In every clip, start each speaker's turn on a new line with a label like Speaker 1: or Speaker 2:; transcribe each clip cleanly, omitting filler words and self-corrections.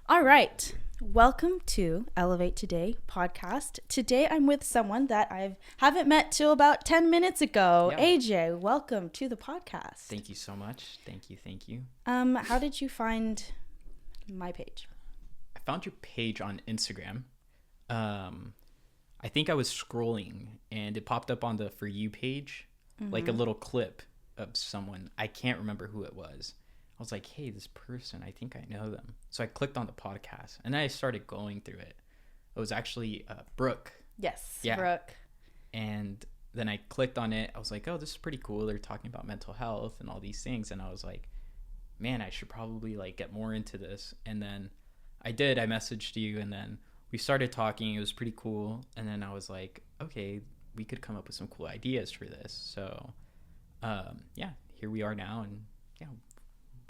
Speaker 1: All right. Welcome to Elevate Today podcast. Today I'm with someone that I haven't met till about 10 minutes ago.
Speaker 2: Yeah.
Speaker 1: AJ, welcome to the podcast.
Speaker 2: Thank you so much. Thank you.
Speaker 1: How did you find my page?
Speaker 2: I found your page on Instagram. I think I was scrolling and it popped up on the For You page, like a little clip of someone. I can't remember who it was. I was like, hey, this person, I think I know them. So I clicked on the podcast and then I started going through it. It was actually Brooke.
Speaker 1: Yes,
Speaker 2: Yeah.
Speaker 1: Brooke.
Speaker 2: And then I clicked on it. I was like, oh, this is pretty cool. They're talking about mental health and all these things. And I was like, man, I should probably like get more into this. And then I did. I messaged you and then we started talking. It was pretty cool. And then I was like, okay, we could come up with some cool ideas for this. So yeah, here we are now. And yeah,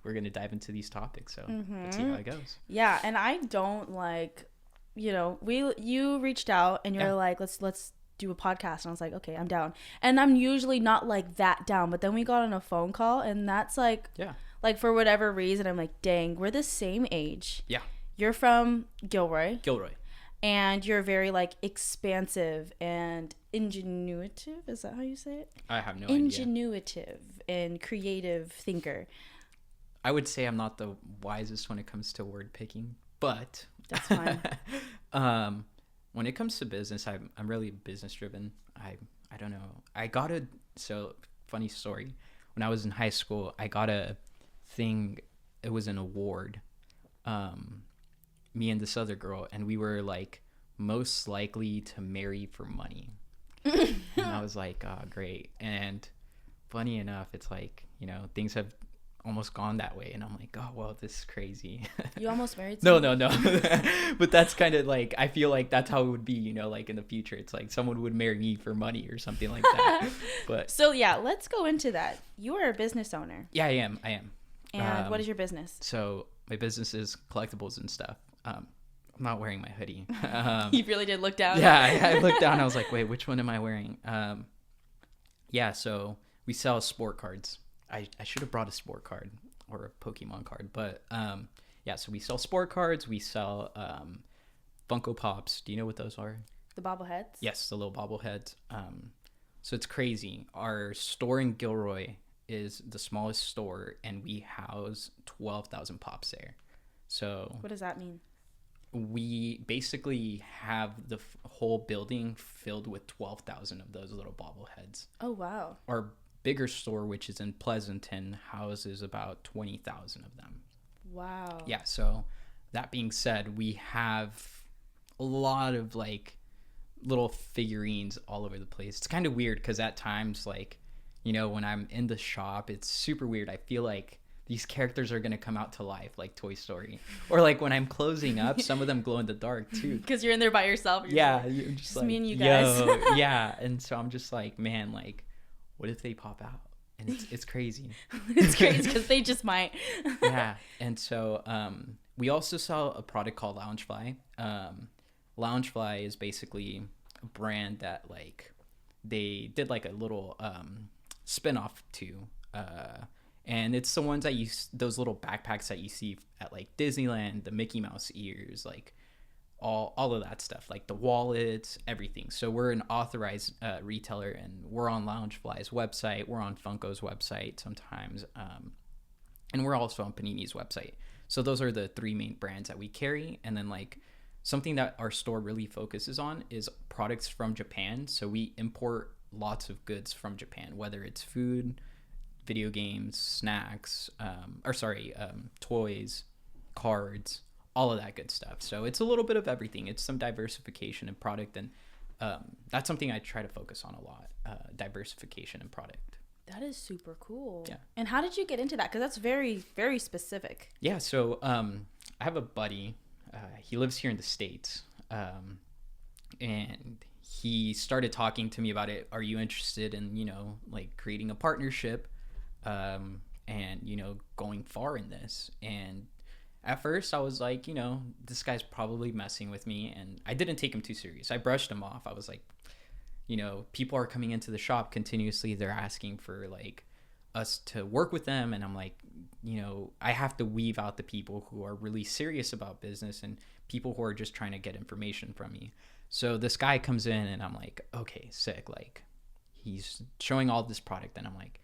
Speaker 2: we're going to dive into these topics. So let's see how it goes.
Speaker 1: Yeah, and I don't like, you reached out and you're like, let's do a podcast. And I was like, okay, I'm down. And I'm usually not like that down. But then we got on a phone call and that's like, like for whatever reason, I'm like, dang, we're the same age.
Speaker 2: Yeah.
Speaker 1: You're from Gilroy. And you're very like expansive and ingenuitive. Is that how you say it?
Speaker 2: I have no
Speaker 1: idea. And creative thinker.
Speaker 2: I would say I'm not the wisest when it comes to word picking, but
Speaker 1: that's fine.
Speaker 2: When it comes to business, I'm really business driven. I don't know. So funny story. When I was in high school, I got a thing. It was an award. Me and this other girl, and we were like most likely to marry for money. And I was like, oh, great. And funny enough, it's like, things have almost gone that way. And I'm like, oh, well, this is crazy.
Speaker 1: You almost married
Speaker 2: someone? No. But that's kind of like, I feel like that's how it would be, like in the future. It's like someone would marry me for money or something like that. But
Speaker 1: so yeah, let's go into that. You are a business owner.
Speaker 2: Yeah, I am.
Speaker 1: And what is your business?
Speaker 2: So my business is collectibles and stuff. I'm not wearing my hoodie.
Speaker 1: You really did look down.
Speaker 2: Yeah, I looked down. I was like, wait, which one am I wearing? Yeah, so we sell sport cards. I should have brought a sport card or a Pokemon card. But yeah, so we sell sport cards. We sell Funko Pops. Do you know what those are?
Speaker 1: The bobbleheads?
Speaker 2: Yes, the little bobbleheads. So it's crazy. Our store in Gilroy is the smallest store, and we house 12,000 Pops there. So
Speaker 1: what does that mean?
Speaker 2: We basically have the whole building filled with 12,000 of those little bobbleheads.
Speaker 1: Oh, wow.
Speaker 2: Our bigger store, which is in Pleasanton, houses about 20,000 of them.
Speaker 1: Wow.
Speaker 2: Yeah, so that being said, we have a lot of like little figurines all over the place. It's kind of weird because at times, like, when I'm in the shop, it's super weird. I feel like these characters are going to come out to life, like Toy Story. Or like when I'm closing up, some of them glow in the dark too.
Speaker 1: Because you're in there by yourself.
Speaker 2: Yeah. You're just like,
Speaker 1: me and you guys.
Speaker 2: Yeah. And so I'm just like, man, like, what if they pop out? And it's crazy.
Speaker 1: It's crazy because they just might.
Speaker 2: Yeah. And so we also sell a product called Loungefly. Loungefly is basically a brand that like they did like a little spin-off to. And it's the ones that those little backpacks that you see at like Disneyland, the Mickey Mouse ears, like all of that stuff, like the wallets, everything. So we're an authorized retailer, and we're on Loungefly's website. We're on Funko's website sometimes. And we're also on Panini's website. So those are the three main brands that we carry. And then like something that our store really focuses on is products from Japan. So we import lots of goods from Japan, whether it's food, video games, snacks, toys, cards, all of that good stuff. So it's a little bit of everything. It's some diversification in product, and that's something I try to focus on a lot, diversification in product.
Speaker 1: That is super cool.
Speaker 2: Yeah.
Speaker 1: And how did you get into that? Because that's very, very specific.
Speaker 2: Yeah, so I have a buddy. He lives here in the States, and he started talking to me about it. Are you interested in, like creating a partnership? And going far in this. And at first I was like, this guy's probably messing with me, and I didn't take him too serious. I brushed him off. I was like, people are coming into the shop continuously. They're asking for like us to work with them. And I'm like, you know, I have to weave out the people who are really serious about business and people who are just trying to get information from me. So this guy comes in and I'm like, okay, sick. Like, he's showing all this product and I'm like,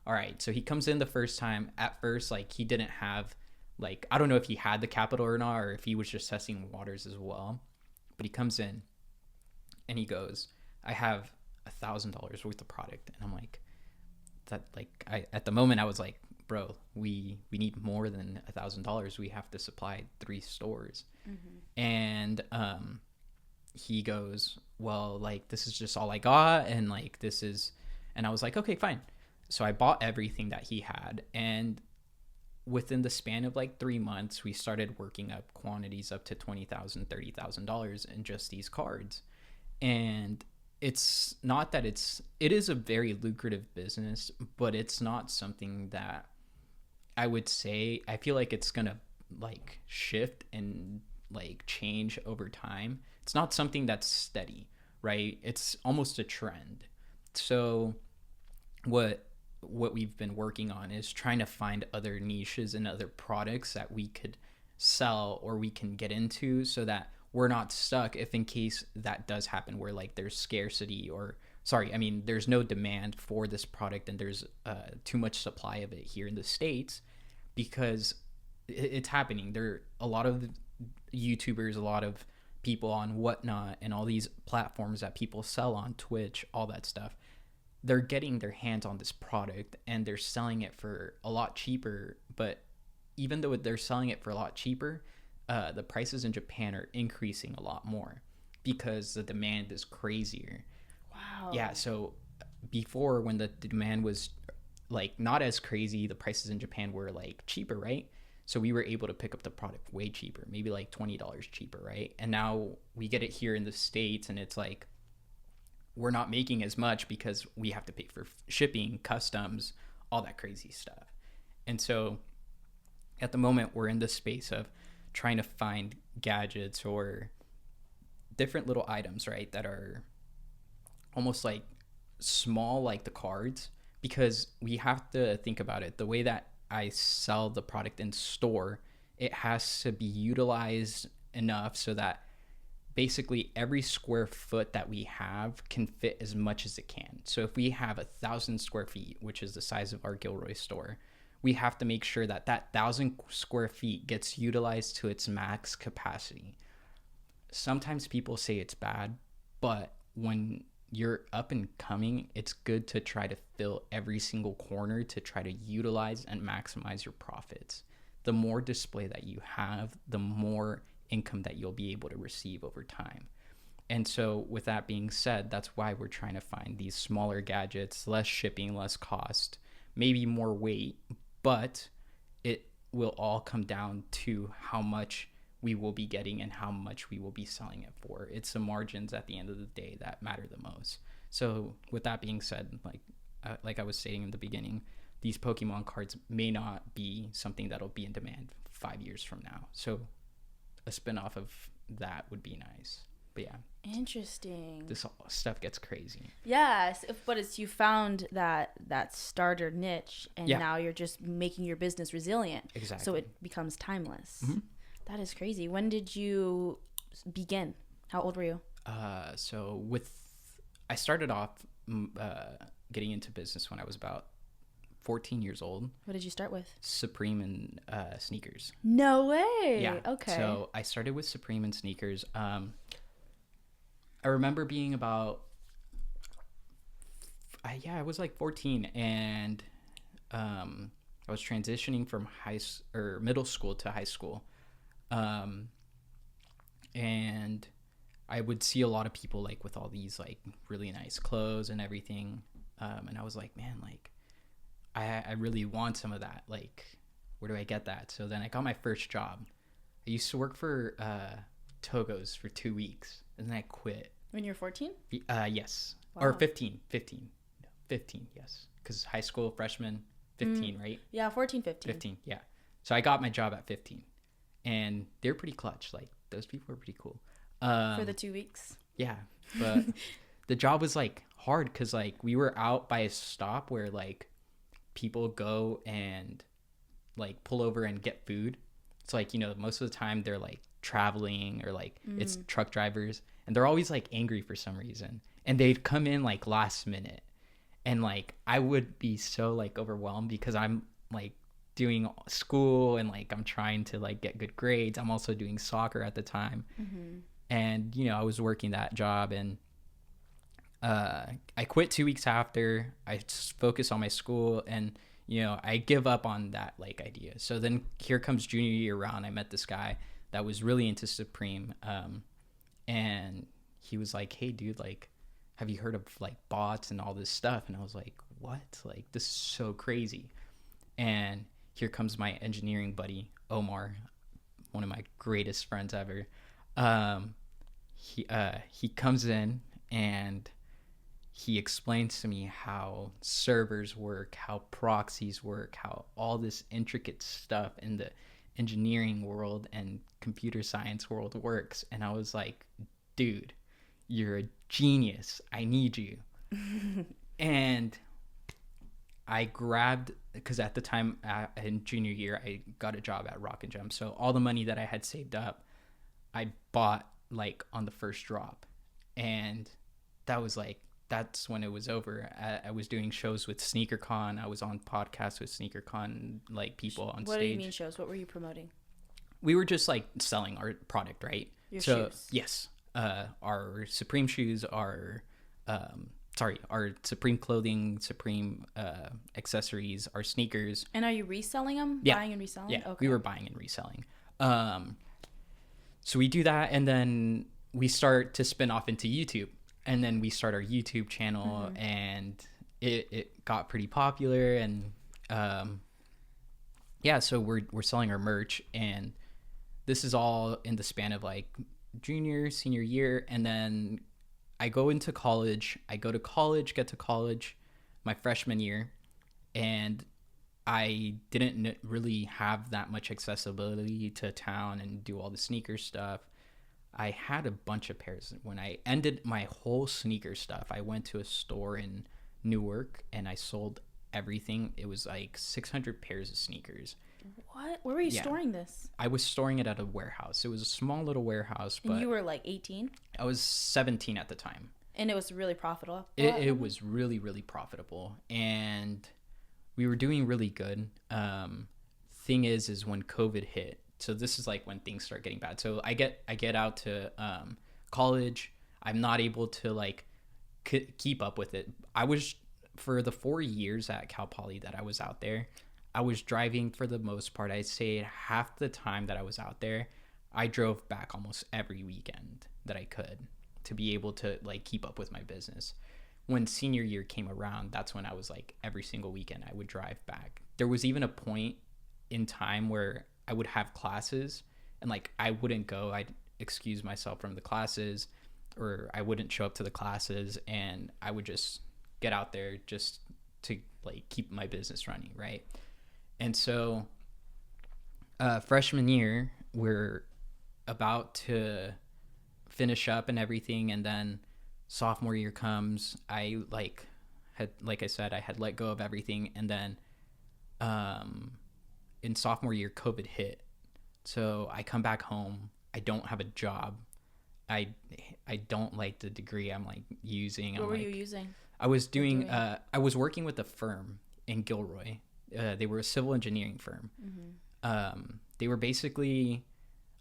Speaker 2: all right. So he comes in the first time. At first, like, he didn't have, like, I don't know if he had the capital or not, or if he was just testing waters as well. But he comes in and he goes, I have $1,000 worth of product. And I'm like, that, like, at the moment I was like, bro, we need more than $1,000. We have to supply 3 stores. And he goes, well, like, this is just all I got, and like, this is, and I was like, okay, fine. So I bought everything that he had, and within the span of like 3 months, we started working up quantities up to $20,000, $30,000 in just these cards. And it's not that it is a very lucrative business, but it's not something that I would say, I feel like it's gonna like shift and like change over time. It's not something that's steady, right? It's almost a trend. So what we've been working on is trying to find other niches and other products that we could sell or we can get into, so that we're not stuck if in case that does happen where like there's scarcity, or sorry, I mean, there's no demand for this product and there's too much supply of it here in the States, because it's happening. There are a lot of YouTubers, a lot of people on Whatnot and all these platforms that people sell on, Twitch, all that stuff. They're getting their hands on this product and they're selling it for a lot cheaper. But even though they're selling it for a lot cheaper, the prices in Japan are increasing a lot more because the demand is crazier.
Speaker 1: Wow.
Speaker 2: Yeah. So before, when the demand was like not as crazy, the prices in Japan were like cheaper, right? So we were able to pick up the product way cheaper, maybe like $20 cheaper, right? And now we get it here in the States and it's like, we're not making as much because we have to pay for shipping, customs, all that crazy stuff. And so at the moment, we're in the space of trying to find gadgets or different little items, right, that are almost like small, like the cards, because we have to think about it. The way that I sell the product in store, it has to be utilized enough so that basically every square foot that we have can fit as much as it can. So if we have 1,000 square feet, which is the size of our Gilroy store, we have to make sure that 1,000 square feet gets utilized to its max capacity. Sometimes people say it's bad, but when you're up and coming, it's good to try to fill every single corner to try to utilize and maximize your profits. The more display that you have, the more income that you'll be able to receive over time. And so with that being said, that's why we're trying to find these smaller gadgets, less shipping, less cost, maybe more weight, but it will all come down to how much we will be getting and how much we will be selling it for. It's the margins at the end of the day that matter the most. So with that being said, like I was saying in the beginning, these Pokemon cards may not be something that'll be in demand 5 years from now. So a spin-off of that would be nice. But yeah,
Speaker 1: Interesting.
Speaker 2: this stuff gets crazy.
Speaker 1: Yes, but it's you found that starter niche, and
Speaker 2: Yeah.
Speaker 1: now you're just making your business resilient.
Speaker 2: Exactly.
Speaker 1: So it becomes timeless.
Speaker 2: Mhm.
Speaker 1: That is crazy. When did you begin? How old were you?
Speaker 2: So I started off getting into business when I was about 14 years old.
Speaker 1: What did you start with?
Speaker 2: Supreme and sneakers.
Speaker 1: No way.
Speaker 2: Yeah.
Speaker 1: Okay.
Speaker 2: So I started with Supreme and sneakers. I remember being about, I was like 14, and I was transitioning from middle school to high school. And I would see a lot of people like with all these like really nice clothes and everything. And I was like, man, like I really want some of that. Like, where do I get that? So then I got my first job. I used to work for Togo's for 2 weeks, and then I quit.
Speaker 1: When you were 14?
Speaker 2: Yes.
Speaker 1: Wow.
Speaker 2: Or 15. No, 15, yes. Because high school, freshman, 15, right?
Speaker 1: Yeah, 14, 15.
Speaker 2: 15, yeah. So I got my job at 15. And they're pretty clutch. Like, those people are pretty cool.
Speaker 1: For the 2 weeks?
Speaker 2: Yeah. But the job was, like, hard because, like, we were out by a stop where, like, people go and like pull over and get food. It's like, most of the time they're like traveling or like it's truck drivers, and they're always like angry for some reason, and they'd come in like last minute, and like I would be so like overwhelmed because I'm like doing school and like I'm trying to like get good grades. I'm also doing soccer at the time. And I was working that job, and I quit 2 weeks after. I just focused on my school, and I give up on that like idea. So then here comes junior year round. I met this guy that was really into Supreme, and he was like, "Hey, dude, like, have you heard of like bots and all this stuff?" And I was like, "What? Like, this is so crazy." And here comes my engineering buddy Omar, one of my greatest friends ever. He comes in and he explains to me how servers work, how proxies work, how all this intricate stuff in the engineering world and computer science world works. And I was like, dude, you're a genius. I need you. And I grabbed, because at the time in junior year, I got a job at Rock and Gem. So all the money that I had saved up, I bought like on the first drop. And that's when it was over. I was doing shows with SneakerCon. I was on podcasts with SneakerCon, like people on stage.
Speaker 1: What do you mean shows? What were you promoting?
Speaker 2: We were just like selling our product, right?
Speaker 1: Your shoes.
Speaker 2: Yes. Our Supreme shoes, our Supreme clothing, Supreme accessories, our sneakers.
Speaker 1: And are you reselling them?
Speaker 2: Yeah.
Speaker 1: Buying and reselling?
Speaker 2: Yeah,
Speaker 1: okay.
Speaker 2: We were buying and reselling. So we do that, and then we start to spin off into YouTube. And then we start our YouTube channel, and it got pretty popular. And so we're selling our merch, and this is all in the span of like junior, senior year. And then I go into college. I go to college, get to college my freshman year, and I didn't really have that much accessibility to town and do all the sneaker stuff. I had a bunch of pairs. When I ended my whole sneaker stuff, I went to a store in Newark and I sold everything. It was like 600 pairs of sneakers.
Speaker 1: What? Where were you storing this?
Speaker 2: I was storing it at a warehouse. It was a small little warehouse. But
Speaker 1: and you were like 18?
Speaker 2: I was 17 at the time.
Speaker 1: And it was really profitable?
Speaker 2: It was really, really profitable. And we were doing really good. Thing is when COVID hit, so this is like when things start getting bad. So I get out to college. I'm not able to like keep up with it. I was, for the 4 years at Cal Poly that I was out there, I was driving for the most part. I'd say half the time that I was out there, I drove back almost every weekend that I could to be able to like keep up with my business. When senior year came around, that's when I was like every single weekend I would drive back. There was even a point in time where I would have classes and like I wouldn't go. I'd excuse myself from the classes, or I wouldn't show up to the classes, and I would just get out there just to like keep my business running, right? And so freshman year, we're about to finish up and everything, and then sophomore year comes. I like I said, I had let go of everything, and then in sophomore year, COVID hit. So I come back home. I don't have a job. I don't like the degree I'm like using.
Speaker 1: What were you using?
Speaker 2: I was I was working with a firm in Gilroy. They were a civil engineering firm. They were basically,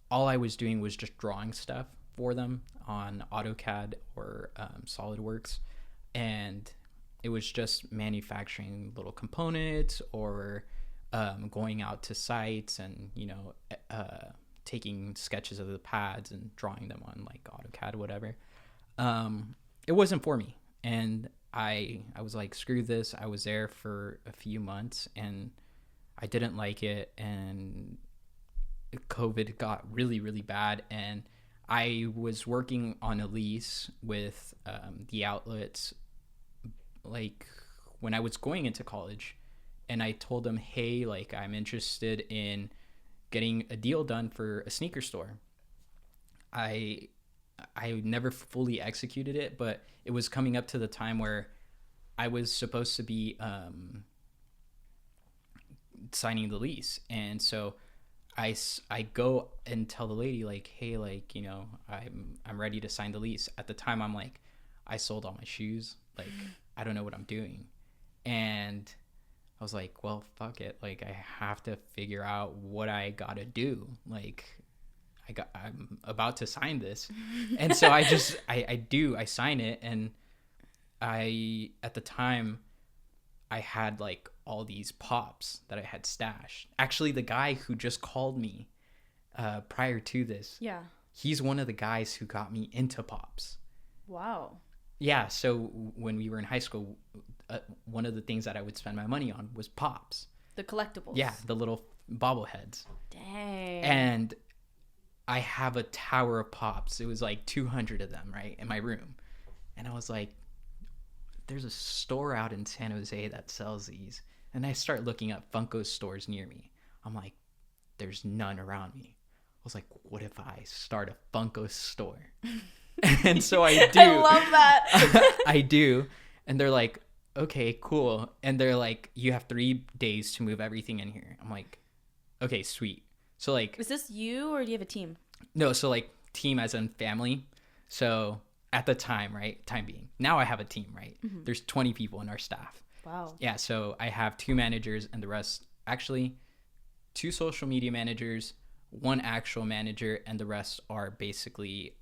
Speaker 2: all I was doing was just drawing stuff for them on AutoCAD or SolidWorks, and it was just manufacturing little components or going out to sites and taking sketches of the pads and drawing them on like AutoCAD or whatever. It wasn't for me, and I was like, screw this. I was there for a few months and I didn't like it, and COVID got really, really bad, and I was working on a lease with the outlets like when I was going into college, and I told them, hey, like I'm interested in getting a deal done for a sneaker store. I never fully executed it, but it was coming up to the time where I was supposed to be signing the lease. And so I go and tell the lady like, hey, like, you know, I'm ready to sign the lease. At the time, I'm like, I sold all my shoes. Like, I don't know what I'm doing. And I was like, well, fuck it. Like, I have to figure out what I gotta do. Like, I'm about to sign this. And so I sign it. And at the time, I had like all these pops that I had stashed. Actually, the guy who just called me prior to this,
Speaker 1: Yeah.
Speaker 2: he's one of the guys who got me into pops.
Speaker 1: Wow.
Speaker 2: Yeah. So when we were in high school, one of the things that I would spend my money on was pops.
Speaker 1: The collectibles.
Speaker 2: Yeah, the little bobbleheads.
Speaker 1: Dang.
Speaker 2: And I have a tower of pops. It was like 200 of them, right, in my room. And I was like, there's a store out in San Jose that sells these. And I start looking up Funko stores near me. I'm like, there's none around me. I was like, what if I start a Funko store? And so I do.
Speaker 1: I love that.
Speaker 2: I do. And they're like, okay, cool. And they're like, you have 3 days to move everything in here. I'm like, okay, sweet. So like,
Speaker 1: is this you or do you have a team?
Speaker 2: No, so like team as in family. So at the time, right? Time being. Now I have a team, right? Mm-hmm. There's 20 people in our staff.
Speaker 1: Wow.
Speaker 2: Yeah, so I have 2 managers and the rest, actually 2 social media managers, 1 actual manager, and the rest are basically,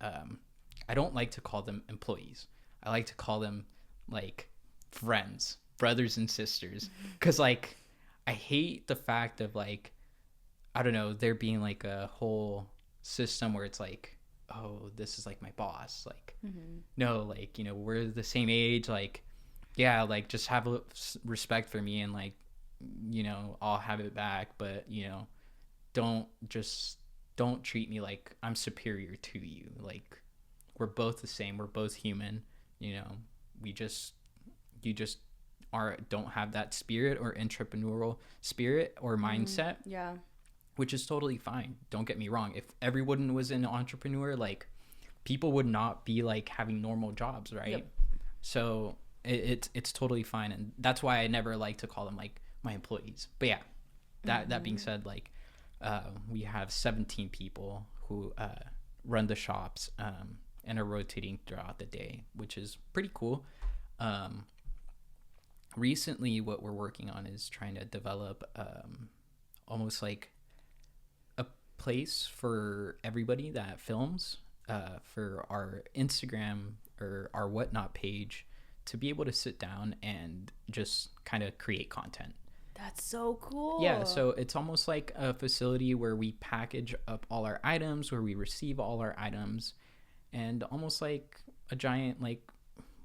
Speaker 2: I don't like to call them employees. I like to call them like friends, brothers and sisters. Because like, I hate the fact of like, I don't know, there being like a whole system where it's like, oh, this is like my boss. Like, no, like, you know, we're the same age. Like, yeah, like just have respect for me and like, you know, I'll have it back. But, you know, don't treat me like I'm superior to you. Like, we're both the same. We're both human. You know, you just don't have that spirit or entrepreneurial spirit or mindset.
Speaker 1: Yeah.
Speaker 2: Which is totally fine. Don't get me wrong. If everyone was an entrepreneur, like, people would not be like having normal jobs, right? Yep. So it's totally fine, and that's why I never like to call them like my employees. But yeah, that being said, like, we have 17 people who run the shops and are rotating throughout the day, which is pretty cool. Recently, what we're working on is trying to develop almost like place for everybody that films for our Instagram or our whatnot page to be able to sit down and just kind of create content.
Speaker 1: That's so cool.
Speaker 2: Yeah, so it's almost like a facility where we package up all our items, where we receive all our items, and almost like a giant like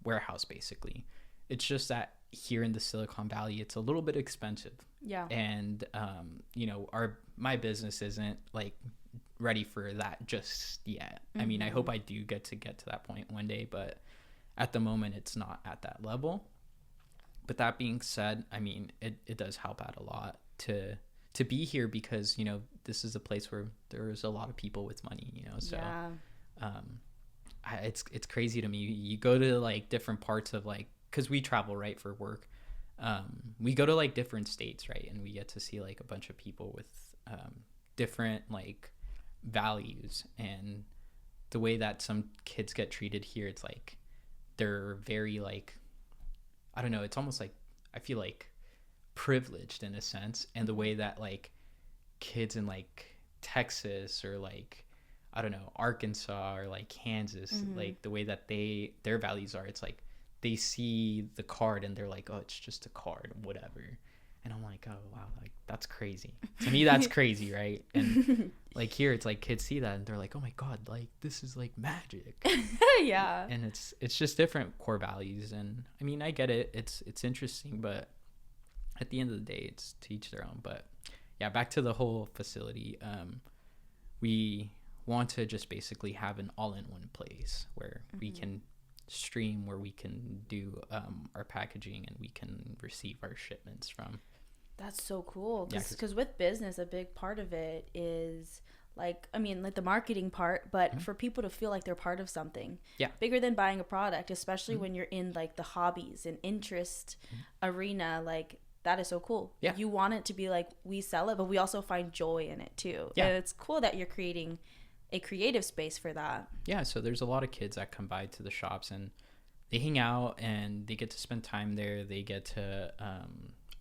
Speaker 2: warehouse basically. It's just that here in the Silicon Valley, it's a little bit expensive.
Speaker 1: Yeah.
Speaker 2: And you know, my business isn't like ready for that just yet. I mean, I hope I do get to that point one day, but at the moment it's not at that level. But that being said, I mean, it does help out a lot to be here because, you know, this is a place where there's a lot of people with money, you know. So yeah. It's crazy to me. You go to like different parts of like, because we travel, right, for work. We go to like different states, right, and we get to see like a bunch of people with different like values, and the way that some kids get treated here, it's like they're very like, I don't know, it's almost like I feel like privileged in a sense, and the way that like kids in like Texas or like, I don't know, Arkansas or like Kansas, like the way that their values are, it's like they see the card and they're like, oh, it's just a card, whatever. And I'm like, oh, wow, like that's crazy. To me, that's crazy, right? And like here, it's like kids see that and they're like, oh my God, like this is like magic.
Speaker 1: Yeah.
Speaker 2: And it's just different core values. And I mean, I get it. It's interesting, but at the end of the day, it's to each their own. But yeah, back to the whole facility. We want to just basically have an all-in-one place where we can stream, where we can do our packaging and we can receive our shipments from.
Speaker 1: That's so cool, because with business, a big part of it is like, I mean, like the marketing part, but for people to feel like they're part of something bigger than buying a product, especially when you're in like the hobbies and interest arena. Like, that is so cool.
Speaker 2: Yeah.
Speaker 1: You want it to be like, we sell it, but we also find joy in it too.
Speaker 2: Yeah.
Speaker 1: And it's cool that you're creating a creative space for that.
Speaker 2: Yeah, so there's a lot of kids that come by to the shops and they hang out and they get to spend time there. They get to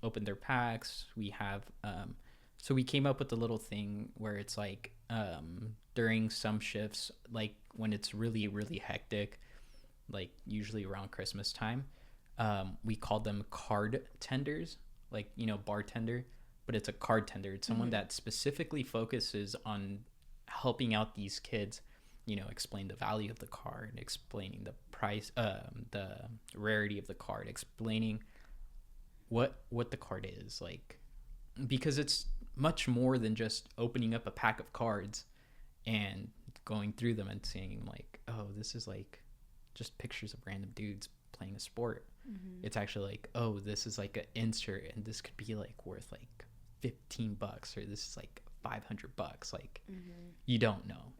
Speaker 2: open their packs. We have so we came up with a little thing where it's like during some shifts, like when it's really, really hectic, like usually around Christmas time, we call them card tenders, like, you know, bartender, but it's a card tender. It's someone that specifically focuses on helping out these kids, you know, explain the value of the card, explaining the price, the rarity of the card, explaining what the card is, like, because it's much more than just opening up a pack of cards and going through them and saying like, oh, this is like just pictures of random dudes playing a sport. It's actually like, oh, this is like an insert and this could be like worth like $15 or this is like $500. Like, you don't know.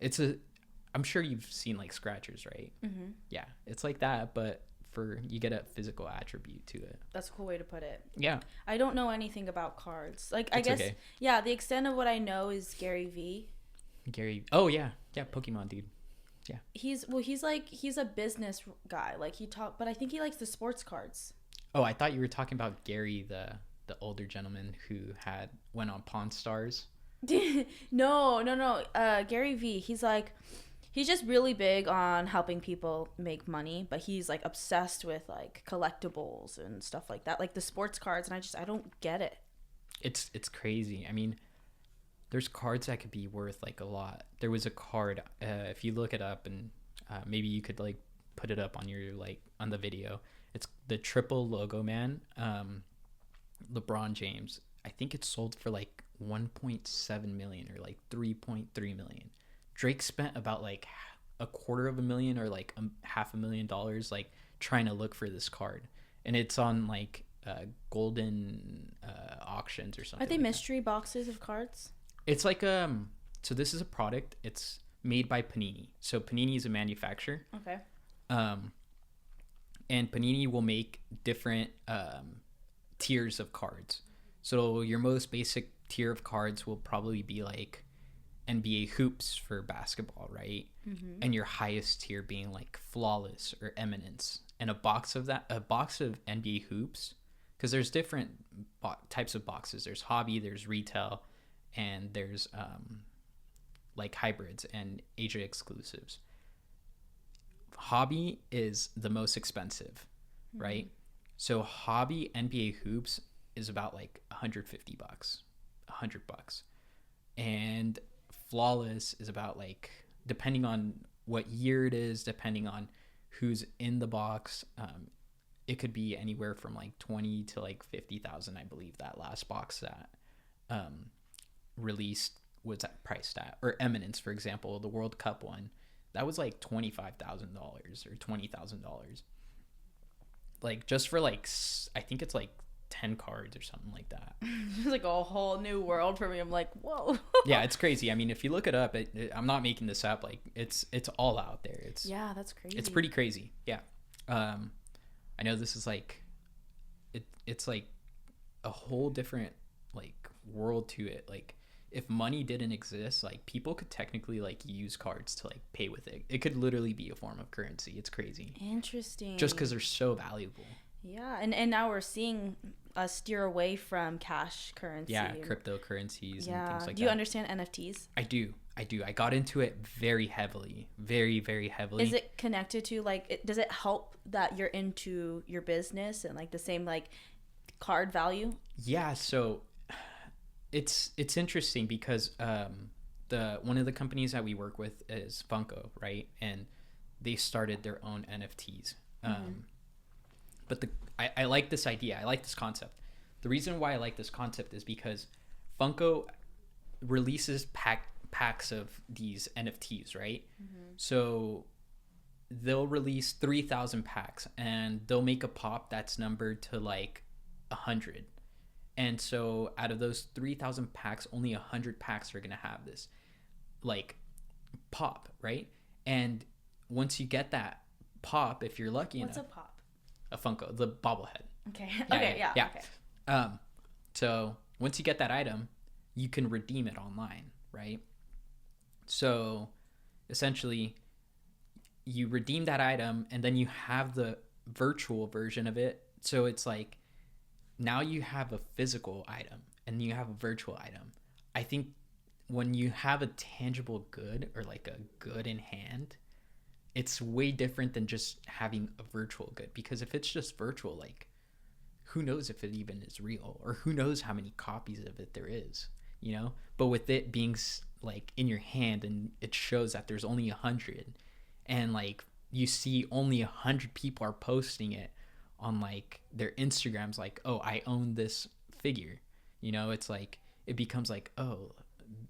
Speaker 2: I'm sure you've seen like scratchers, right? Yeah, it's like that, but you get a physical attribute to it.
Speaker 1: That's a cool way to put it.
Speaker 2: Yeah.
Speaker 1: I don't know anything about cards. Like, I
Speaker 2: It's
Speaker 1: guess,
Speaker 2: okay.
Speaker 1: yeah, the extent of what I know is Gary V.
Speaker 2: Oh yeah, Pokemon dude. Yeah.
Speaker 1: He's a business guy. Like, but I think he likes the sports cards.
Speaker 2: Oh, I thought you were talking about Gary, the older gentleman who went on Pawn Stars.
Speaker 1: No. Gary V. He's just really big on helping people make money, but he's like obsessed with like collectibles and stuff like that, like the sports cards, and I don't get it.
Speaker 2: It's crazy. I mean, there's cards that could be worth like a lot. There was a card, if you look it up, and maybe you could like put it up on your on the video. It's the triple logo man, LeBron James. I think it's sold for like 1.7 million or like 3.3 million. Drake spent about like $250,000 or like $500,000 like trying to look for this card, and it's on like golden auctions or something.
Speaker 1: Are they
Speaker 2: like
Speaker 1: mystery boxes of cards?
Speaker 2: It's like so this is a product. It's made by Panini. So Panini is a manufacturer.
Speaker 1: Okay.
Speaker 2: And Panini will make different tiers of cards. So your most basic tier of cards will probably be like NBA hoops for basketball, right? And your highest tier being like flawless or eminence. And a box of NBA hoops, because there's different types of boxes. There's hobby, there's retail, and there's like hybrids and Asia exclusives. Hobby is the most expensive, right? So hobby NBA hoops is about like $150, $100, and flawless is about like, depending on what year it is, depending on who's in the box, it could be anywhere from like 20 to like 50,000. I believe that last box that released was that priced at. Or Eminence, for example, the World Cup one, that was like $25,000 or $20,000, like just for like, I think it's like 10 cards or something like that.
Speaker 1: It's like a whole new world for me. I'm like, whoa.
Speaker 2: Yeah, it's crazy. I mean, if you look it up, I'm not making this up. Like, it's all out there.
Speaker 1: Yeah, that's crazy.
Speaker 2: It's pretty crazy. Yeah. I know this is like, it's like a whole different like world to it. Like, if money didn't exist, like people could technically like use cards to like pay with it. It could literally be a form of currency. It's crazy.
Speaker 1: Interesting.
Speaker 2: Just because they're so valuable.
Speaker 1: Yeah, and now we're seeing us steer away from cash currency.
Speaker 2: Yeah, cryptocurrencies and things like that.
Speaker 1: Do you understand NFTs? I
Speaker 2: do. I got into it very heavily. Very, very heavily.
Speaker 1: Is it connected to like, does it help that you're into your business and like the same like card value?
Speaker 2: Yeah, so it's interesting because one of the companies that we work with is Funko, right? And they started their own NFTs. But I like this idea. I like this concept. The reason why I like this concept is because Funko releases packs of these NFTs, right? So they'll release 3,000 packs and they'll make a pop that's numbered to like 100. And so out of those 3,000 packs, only 100 packs are going to have this like pop, right? And once you get that pop, if you're lucky enough.
Speaker 1: What's a pop?
Speaker 2: A Funko, the bobblehead.
Speaker 1: Okay.
Speaker 2: Yeah.
Speaker 1: Okay.
Speaker 2: So once you get that item, you can redeem it online, right? So essentially, you redeem that item and then you have the virtual version of it. So it's like now you have a physical item and you have a virtual item. I think when you have a tangible good or like a good in hand, it's way different than just having a virtual good, because if it's just virtual, like who knows if it even is real, or who knows how many copies of it there is, you know? But with it being like in your hand and it shows that there's only 100, and like you see only 100 people are posting it on like their Instagrams, like, oh, I own this figure, you know? It's like it becomes like, oh,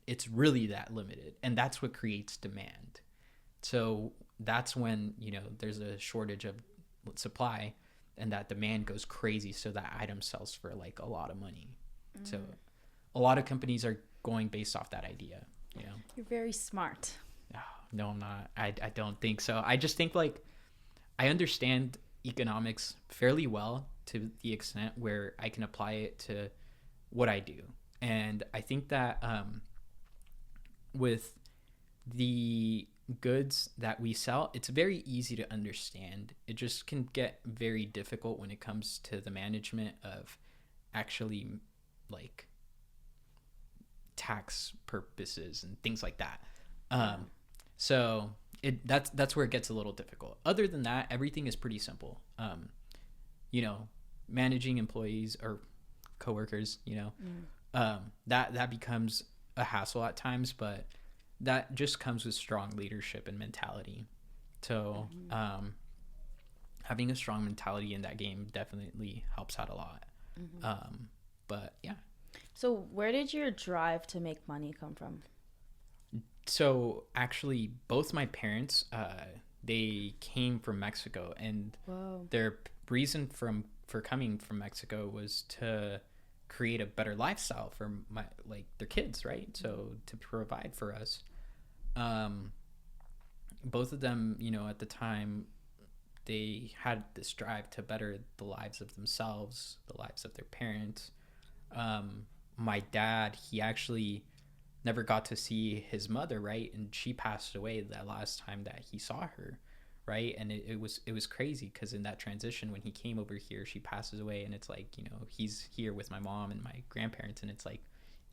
Speaker 2: it's really that limited, and that's what creates demand. So that's when, you know, there's a shortage of supply and that demand goes crazy, so that item sells for like a lot of money. So a lot of companies are going based off that idea, you know.
Speaker 1: You're very smart.
Speaker 2: Oh, no, I'm not. I don't think so. I just think like I understand economics fairly well to the extent where I can apply it to what I do. And I think that with the goods that we sell, it's very easy to understand. It just can get very difficult when it comes to the management of actually like tax purposes and things like that. So that's where it gets a little difficult. Other than that, everything is pretty simple. You know, managing employees or coworkers, you know, that becomes a hassle at times, but that just comes with strong leadership and mentality. So having a strong mentality in that game definitely helps out a lot. But yeah.
Speaker 1: So where did your drive to make money come from?
Speaker 2: So actually, both my parents, they came from Mexico, and
Speaker 1: Whoa.
Speaker 2: their reason for coming from Mexico was to create a better lifestyle for their kids, right? So to provide for us. Both of them, you know, at the time, they had this drive to better the lives of themselves, the lives of their parents. My dad, he actually never got to see his mother, right? And she passed away that last time that he saw her, right? And it was crazy, because in that transition when he came over here, she passes away, and it's like, you know, he's here with my mom and my grandparents, and it's like,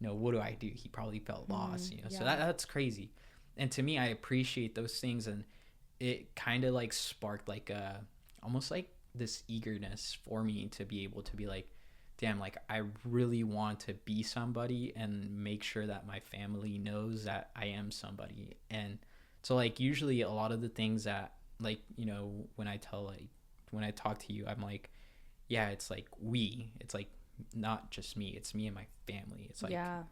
Speaker 2: you know, what do I do? He probably felt lost, you know. Yeah. So that's crazy. And to me, I appreciate those things, and it kind of like sparked like almost like this eagerness for me to be able to be like, damn, like I really want to be somebody and make sure that my family knows that I am somebody. And so like usually a lot of the things that, like, you know, when I talk to you, I'm like, yeah, it's like it's like not just me, it's me and my family. It's like, yeah,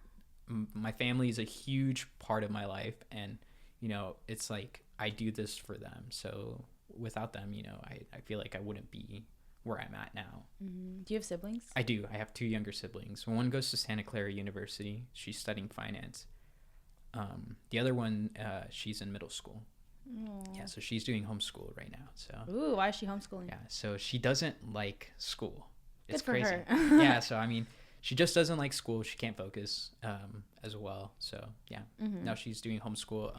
Speaker 2: my family is a huge part of my life, and you know, it's like I do this for them. So without them, you know, I feel like I wouldn't be where I'm at now.
Speaker 1: Do you have siblings?
Speaker 2: I do. I have 2 younger siblings. One goes to Santa Clara University. She's studying finance. The other one, she's in middle school. Aww. Yeah, so she's doing homeschool right now. So.
Speaker 1: Ooh, why is she homeschooling?
Speaker 2: Yeah, so she doesn't like school. It's
Speaker 1: Good for
Speaker 2: crazy.
Speaker 1: Her.
Speaker 2: Yeah, so I mean, she just doesn't like school. She can't focus as well. So yeah, now she's doing homeschool.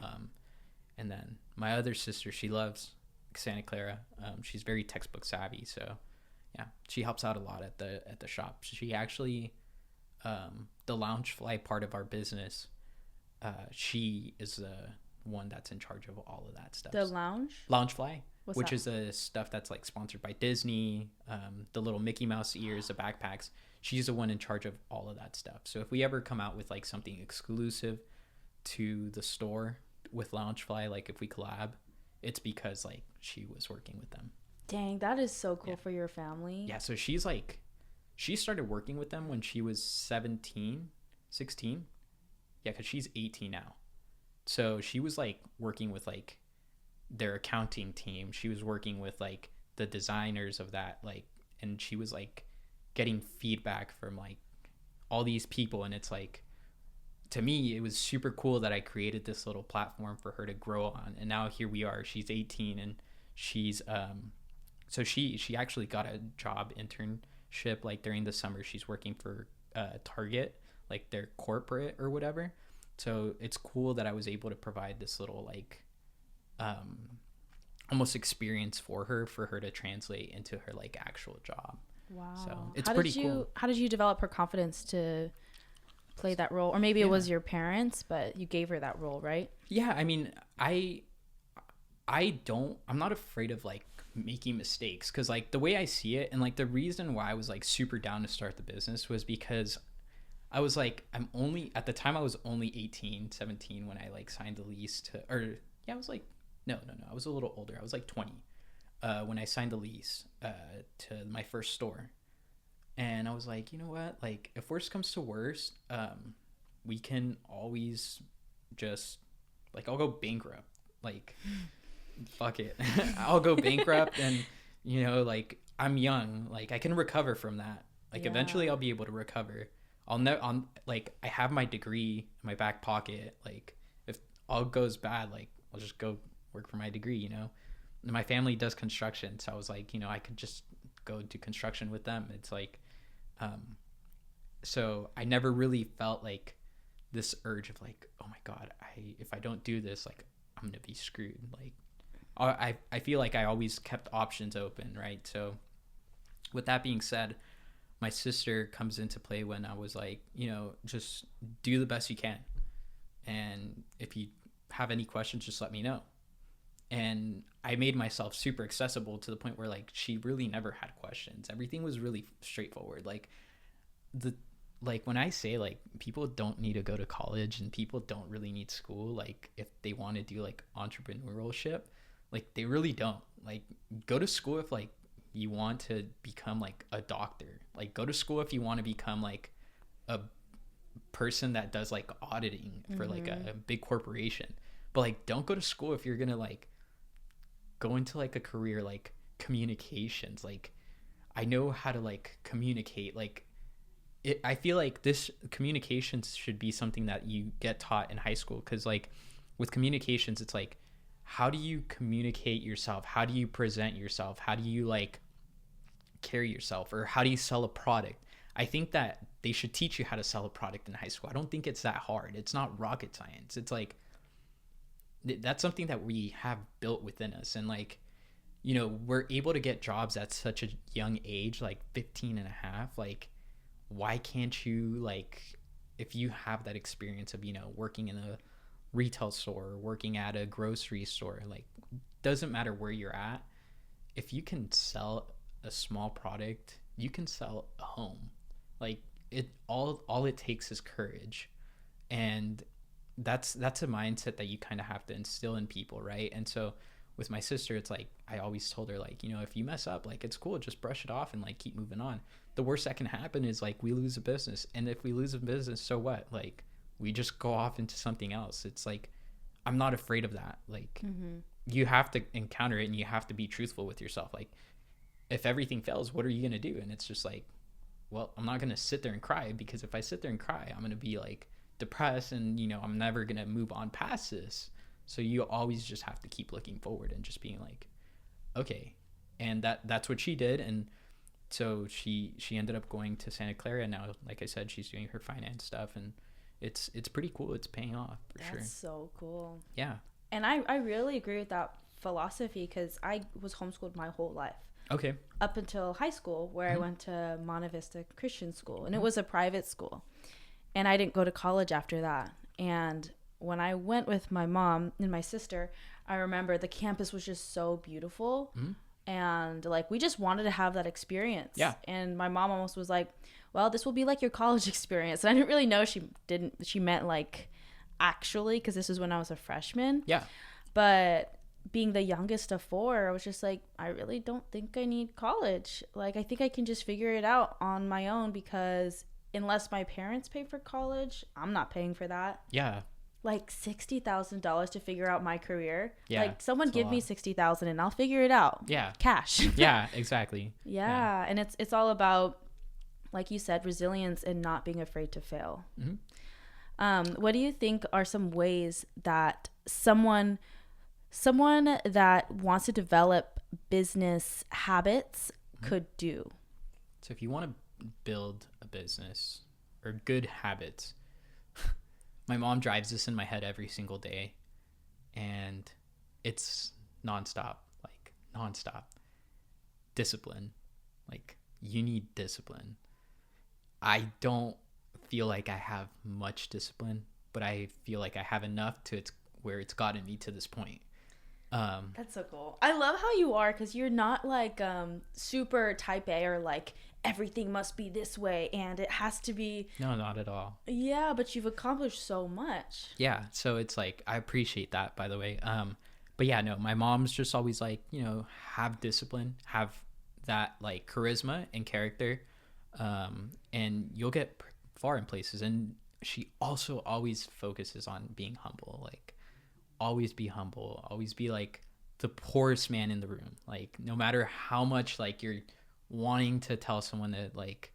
Speaker 2: And then my other sister, she loves Santa Clara. She's very textbook savvy. So yeah, she helps out a lot at the shop. She actually, the Loungefly part of our business, she is the one that's in charge of all of that stuff.
Speaker 1: The
Speaker 2: Loungefly, which
Speaker 1: that?
Speaker 2: is the stuff that's like sponsored by Disney, the little Mickey Mouse ears, the backpacks. She's the one in charge of all of that stuff. So if we ever come out with like something exclusive to the store with Loungefly, like if we collab, it's because like she was working with them.
Speaker 1: Dang, that is so cool for your family.
Speaker 2: Yeah, so she started working with them when she was 16. Yeah, because she's 18 now. So she was like working with like their accounting team. She was working with like the designers of that, like, and she was like getting feedback from like all these people. And it's like, to me, it was super cool that I created this little platform for her to grow on. And now here we are. She's 18, and she's so she actually got a job internship like during the summer. She's working for target like their corporate or whatever. So it's cool that I was able to provide this little like almost experience for her to translate into her like actual job.
Speaker 1: Wow.
Speaker 2: So it's pretty cool.
Speaker 1: How did you develop her confidence to play that role? Or maybe it was your parents, but you gave her that role, right?
Speaker 2: Yeah, I mean, I'm not afraid of like making mistakes, because like the way I see it, and like the reason why I was like super down to start the business was because I was like, at the time I was only 18, 17 when I like signed the lease I was like, no, I was a little older. I was like 20 when I signed the lease to my first store. And I was like, you know what? Like, if worst comes to worst, we can always just, like, I'll go bankrupt. Like, fuck it. I'll go bankrupt, and, you know, like, I'm young. Like, I can recover from that. Like, eventually I'll be able to recover. Like, I have my degree in my back pocket. Like, if all goes bad, like, I'll just go work for my degree, you know? And my family does construction, so I was like, you know, I could just go do construction with them. It's like, so I never really felt like this urge of like, oh my God, if I don't do this, like, I'm gonna be screwed. Like, I feel like I always kept options open, right? So with that being said, my sister comes into play when I was like, you know, just do the best you can, and if you have any questions, just let me know. And I made myself super accessible to the point where like she really never had questions. Everything was really straightforward. Like when I say like people don't need to go to college and people don't really need school, like if they want to do like entrepreneurship, like they really don't. Like, go to school if like you want to become like a doctor. Like, go to school if you want to become like a person that does like auditing for like a big corporation. But like, don't go to school if you're gonna like go into like a career like communications. Like, I know how to like communicate. Like, I feel like this communications should be something that you get taught in high school, because like with communications, it's like, how do you communicate yourself? How do you present yourself? How do you like carry yourself? Or how do you sell a product? I think that they should teach you how to sell a product in high school. I don't think it's that hard. It's not rocket science. It's like, that's something that we have built within us. And like, you know, we're able to get jobs at such a young age, like 15 and a half. Like, why can't you, like, if you have that experience of, you know, working in a retail store, working at a grocery store, like, doesn't matter where you're at, if you can sell a small product, you can sell a home. Like, it all it takes is courage. And that's a mindset that you kind of have to instill in people, right? And so with my sister, it's like, I always told her, like, you know, if you mess up, like, it's cool, just brush it off and like keep moving on. The worst that can happen is like we lose a business, and if we lose a business, so what? Like, we just go off into something else. It's like, I'm not afraid of that. Like, you have to encounter it, and you have to be truthful with yourself. Like, if everything fails, what are you gonna do? And it's just like, well, I'm not gonna sit there and cry, because if I sit there and cry, I'm gonna be like depressed, and, you know, I'm never gonna move on past this. So you always just have to keep looking forward and just being like, okay. And that's what she did. And so she ended up going to Santa Clara, and now, like I said, she's doing her finance stuff, and it's pretty cool. It's paying off for sure.
Speaker 1: That's so cool.
Speaker 2: Yeah.
Speaker 1: And I really agree with that philosophy, because I was homeschooled my whole life.
Speaker 2: Okay.
Speaker 1: Up until high school, where I went to Monte Vista Christian School, and it was a private school. And I didn't go to college after that. And when I went with my mom and my sister, I remember the campus was just so beautiful. And like, we just wanted to have that experience.
Speaker 2: Yeah.
Speaker 1: And my mom almost was like, well, this will be like your college experience. And I didn't really know she meant like actually, because this was when I was a freshman.
Speaker 2: Yeah.
Speaker 1: But being the youngest of four, I was just like, I really don't think I need college. Like, I think I can just figure it out on my own, because unless my parents pay for college, I'm not paying for that.
Speaker 2: Yeah.
Speaker 1: Like $60,000 to figure out my career.
Speaker 2: Yeah,
Speaker 1: like, someone give me $60,000 and I'll figure it out.
Speaker 2: Yeah.
Speaker 1: Cash.
Speaker 2: Yeah, exactly.
Speaker 1: Yeah. And it's all about, like you said, resilience and not being afraid to fail. What do you think are some ways that someone that wants to develop business habits could do?
Speaker 2: So if you want to build a business, or good habits. My mom drives this in my head every single day, and it's nonstop, like nonstop. Discipline. Like, you need discipline. I don't feel like I have much discipline, but I feel like I have enough to where it's gotten me to this point.
Speaker 1: That's so cool. I love how you are, because you're not like super type A, or like everything must be this way and it has to be.
Speaker 2: No, not at all.
Speaker 1: Yeah, but you've accomplished so much.
Speaker 2: Yeah, so it's like, I appreciate that, by the way. But yeah, no, my mom's just always like, have discipline, have that like charisma and character, and you'll get far in places. And she also always focuses on being humble, like always be humble, always be like the poorest man in the room. Like, no matter how much like you're wanting to tell someone that, like,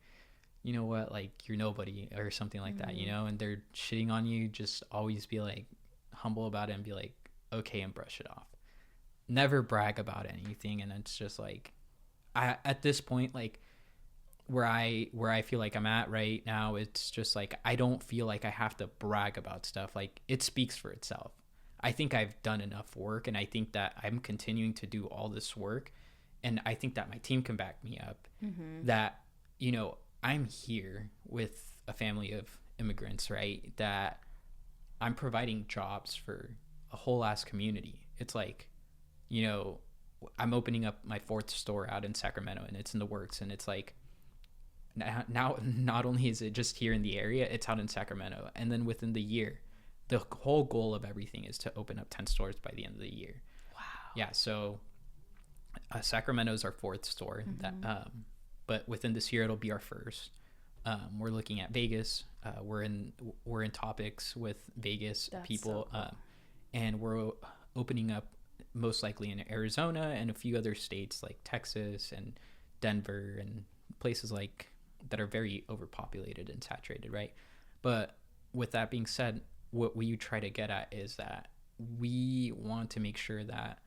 Speaker 2: you know what, like, you're nobody or something like that, and they're shitting on you, just always be like humble about it and be like, okay, and brush it off. Never brag about anything. And it's just like, at this point, like where I feel like I'm at right now, it's just like, I don't feel like I have to brag about stuff. Like, it speaks for itself. I think I've done enough work, and I think that I'm continuing to do all this work, and I think that my team can back me up, that, I'm here with a family of immigrants, right? That I'm providing jobs for a whole ass community. It's like, I'm opening up my 4th store out in Sacramento, and it's in the works. And it's like, now not only is it just here in the area, it's out in Sacramento. And then within the year, the whole goal of everything is to open up 10 stores by the end of the year.
Speaker 1: Wow.
Speaker 2: Yeah. So Sacramento is our 4th store, but within this year, it'll be our 1st. We're looking at Vegas. We're in topics with Vegas. That's people, so cool. And we're opening up most likely in Arizona and a few other states like Texas and Denver and places like that are very overpopulated and saturated, right? But with that being said, what we try to get at is that we want to make sure that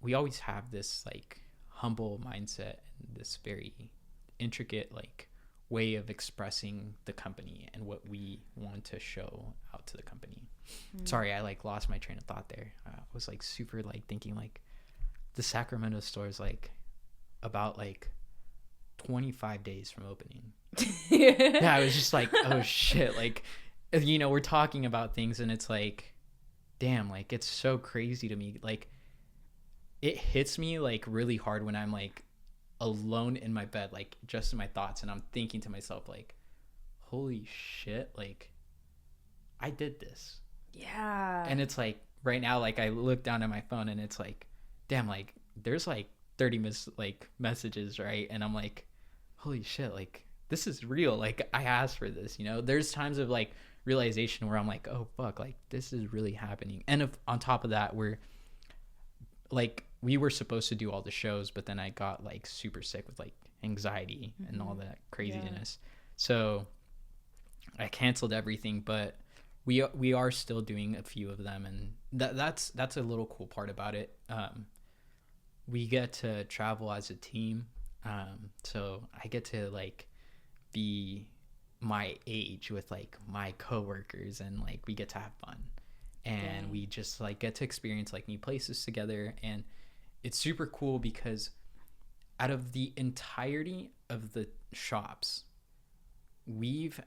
Speaker 2: we always have this like humble mindset and this very intricate like way of expressing the company and what we want to show out to the company. Sorry, I like lost my train of thought there. I was like super like thinking like the Sacramento store is like about like 25 days from opening. Yeah, I was just like, oh shit, like, we're talking about things and it's like, damn, like, it's so crazy to me. Like, it hits me like really hard when I'm like alone in my bed, like just in my thoughts, and I'm thinking to myself like, holy shit, like I did this.
Speaker 1: Yeah.
Speaker 2: And it's like right now, like I look down at my phone and it's like, damn, like there's like 30 messages, right? And I'm like, holy shit, like this is real. Like I asked for this, there's times of like realization where I'm like, oh fuck, like this is really happening. And if on top of that, we were supposed to do all the shows, but then I got like super sick with like anxiety and all that craziness. Yeah. So I canceled everything, but we are still doing a few of them, and that's a little cool part about it. We get to travel as a team, so I get to like be my age with like my coworkers, and like we get to have fun, and we just like get to experience like new places together. And it's super cool because out of the entirety of the shops, we've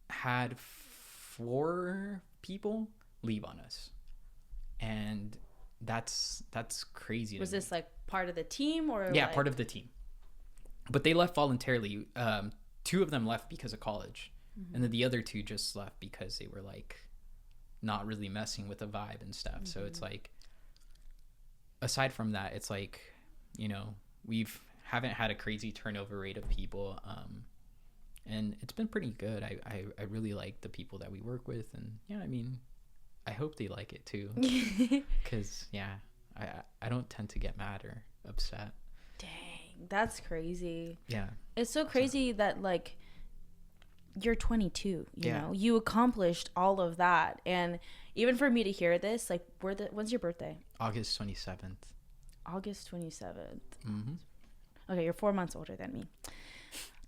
Speaker 2: had 4 people leave on us, and that's crazy.
Speaker 1: Was this like part of the team or?
Speaker 2: Yeah, part of the team, but they left voluntarily. 2 of them left because of college, and then the other 2 just left because they were like not really messing with the vibe and stuff. So it's like, aside from that, it's like, haven't had a crazy turnover rate of people, and it's been pretty good. I really like the people that we work with, and I mean, I hope they like it too, because I don't tend to get mad or upset.
Speaker 1: Dang, that's crazy.
Speaker 2: Yeah,
Speaker 1: it's so crazy that like you're 22, you know, you accomplished all of that. And even for me to hear this, like, when's your birthday?
Speaker 2: August 27th.
Speaker 1: August 27th. Okay, you're 4 months older than me.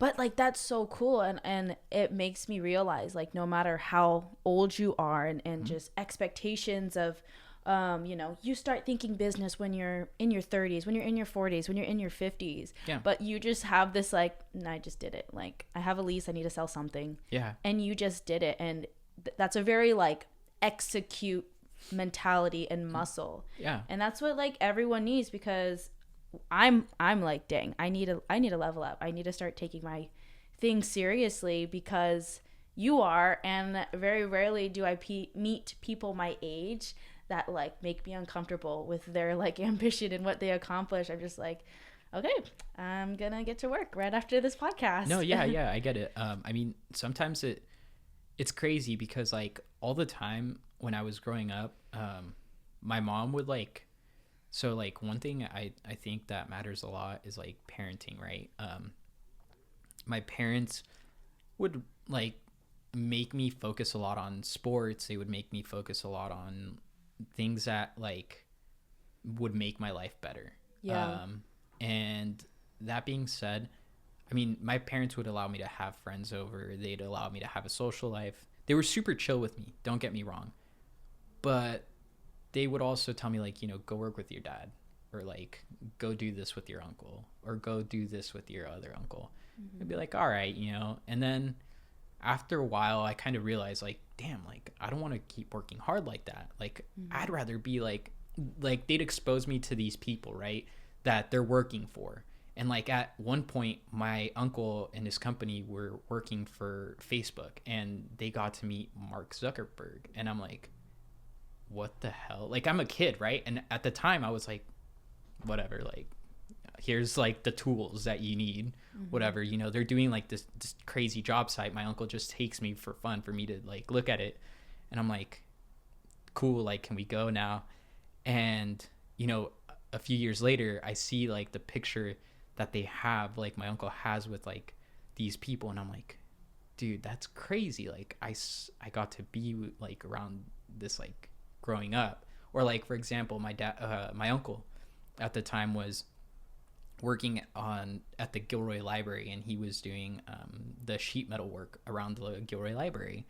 Speaker 1: But like that's so cool, and it makes me realize like no matter how old you are, and just expectations of you start thinking business when you're in your 30s, when you're in your 40s, when you're in your 50s.
Speaker 2: Yeah.
Speaker 1: But you just have this like, nah, I just did it. Like I have a lease, I need to sell something.
Speaker 2: Yeah.
Speaker 1: And you just did it, and that's a very like execute mentality and muscle.
Speaker 2: Yeah.
Speaker 1: And that's what like everyone needs, because I'm like, dang, I need to level up. I need to start taking my things seriously, because you are, and very rarely do I meet people my age that like make me uncomfortable with their like ambition and what they accomplish. I'm just like, okay, I'm gonna get to work right after this podcast.
Speaker 2: No, yeah, I get it. I mean, sometimes it's crazy because like all the time when I was growing up, my mom would like, so like one thing I think that matters a lot is like parenting, right? My parents would like make me focus a lot on sports. They would make me focus a lot on things that like would make my life better.
Speaker 1: Yeah.
Speaker 2: And that being said, I mean, my parents would allow me to have friends over. They'd allow me to have a social life. They were super chill with me, don't get me wrong. But they would also tell me like, go work with your dad, or like go do this with your uncle, or go do this with your other uncle. Mm-hmm. I'd be like, all right, and then after a while I kind of realized like, damn, like I don't want to keep working hard like that. Like I'd rather be like they'd expose me to these people, right, that they're working for. And like at one point my uncle and his company were working for Facebook, and they got to meet Mark Zuckerberg, and I'm like, what the hell? Like I'm a kid, right? And at the time I was like, whatever, like here's like the tools that you need, whatever, they're doing like this crazy job site. My uncle just takes me for fun, for me to like look at it, and I'm like, cool, like can we go now? And a few years later I see like the picture that they have, like my uncle has, with like these people, and I'm like, dude, that's crazy. Like I got to be like around this like growing up. Or like for example, my uncle at the time was working at the Gilroy Library, and he was doing the sheet metal work around the Gilroy Library,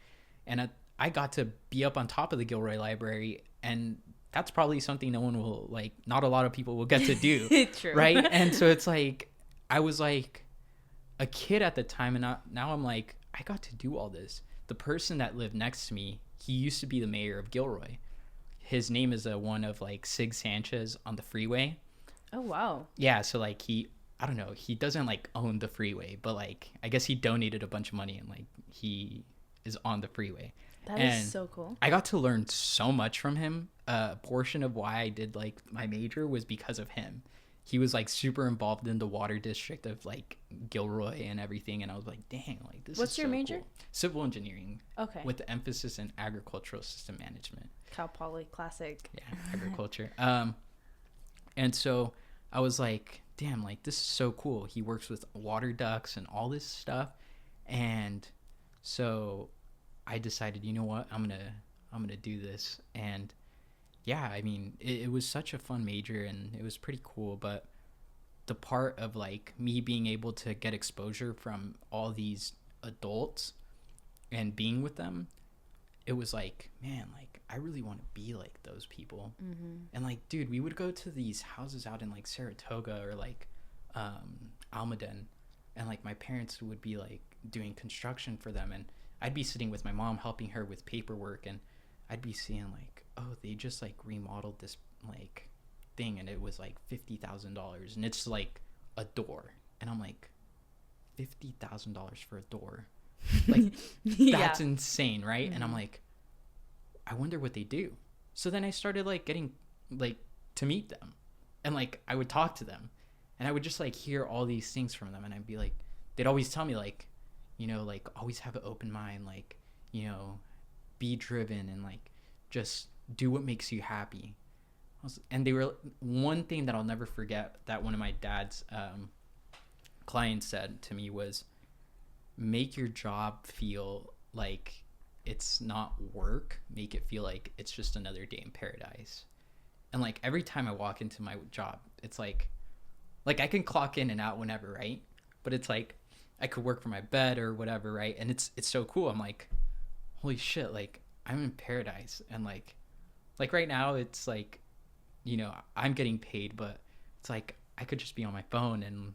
Speaker 2: and I got to be up on top of the Gilroy Library, and that's probably something no one will like, not a lot of people will get to do.
Speaker 1: True.
Speaker 2: Right? And so it's like I was like a kid at the time, and now I'm like, I got to do all this. The person that lived next to me, he used to be the mayor of Gilroy. His name is one of like Sig Sanchez on the freeway.
Speaker 1: Oh wow.
Speaker 2: Yeah, so like I don't know, he doesn't like own the freeway, but like I guess he donated a bunch of money, and like he is on the freeway.
Speaker 1: That is so cool.
Speaker 2: I got to learn so much from him. A portion of why I did like my major was because of him. He was like super involved in the water district of like Gilroy and everything, and I was like, dang, like this.
Speaker 1: What's your major?
Speaker 2: Cool. Civil engineering.
Speaker 1: Okay.
Speaker 2: With the emphasis in agricultural system management.
Speaker 1: Cal Poly classic.
Speaker 2: Yeah, agriculture. And so I was like, damn, like this is so cool. He works with water ducts and all this stuff, and so I decided, you know what, I'm gonna do this. And yeah, I mean, it was such a fun major, and it was pretty cool. But the part of like me being able to get exposure from all these adults and being with them, it was like, man, like I really want to be like those people. And like, dude, we would go to these houses out in like Saratoga or like Almaden, and like my parents would be like doing construction for them, and I'd be sitting with my mom helping her with paperwork, and I'd be seeing like, oh, they just like remodeled this like thing, and it was like $50,000, and it's like a door, and I'm like, $50,000 for a door, like that's insane, right? And I'm like, I wonder what they do. So then I started like getting like to meet them, and like I would talk to them, and I would just like hear all these things from them, and I'd be like, they'd always tell me like, like always have an open mind, like, be driven, and like just do what makes you happy. And they were, one thing that I'll never forget that one of my dad's clients said to me was, make your job feel like it's not work, make it feel like it's just another day in paradise. And like every time I walk into my job, it's like I can clock in and out whenever, right? But it's like I could work from my bed or whatever, right? And it's so cool. I'm like, holy shit, like I'm in paradise. And like right now it's like, you know, I'm getting paid, but it's like I could just be on my phone and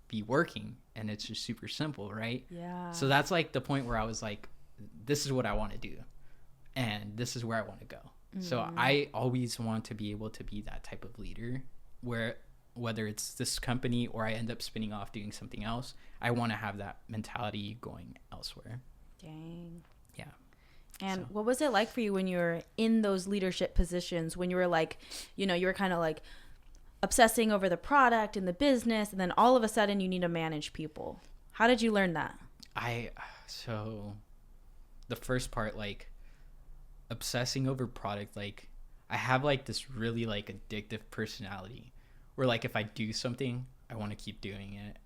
Speaker 2: be working, and it's just super simple, right?
Speaker 1: Yeah.
Speaker 2: So that's like the point where I was like, this is what I want to do, and this is where I want to go. So I always want to be able to be that type of leader where whether it's this company or I end up spinning off doing something else, I want to have that mentality going elsewhere.
Speaker 1: Dang.
Speaker 2: Yeah.
Speaker 1: And
Speaker 2: So.
Speaker 1: what was it like for you when you were in those leadership positions, when you were like, you know, you were kind of like obsessing over the product and the business, and then all of a sudden you need to manage people? How did you learn that?
Speaker 2: So the first part, like obsessing over product, like I have like this really like addictive personality where like if I do something, I want to keep doing it,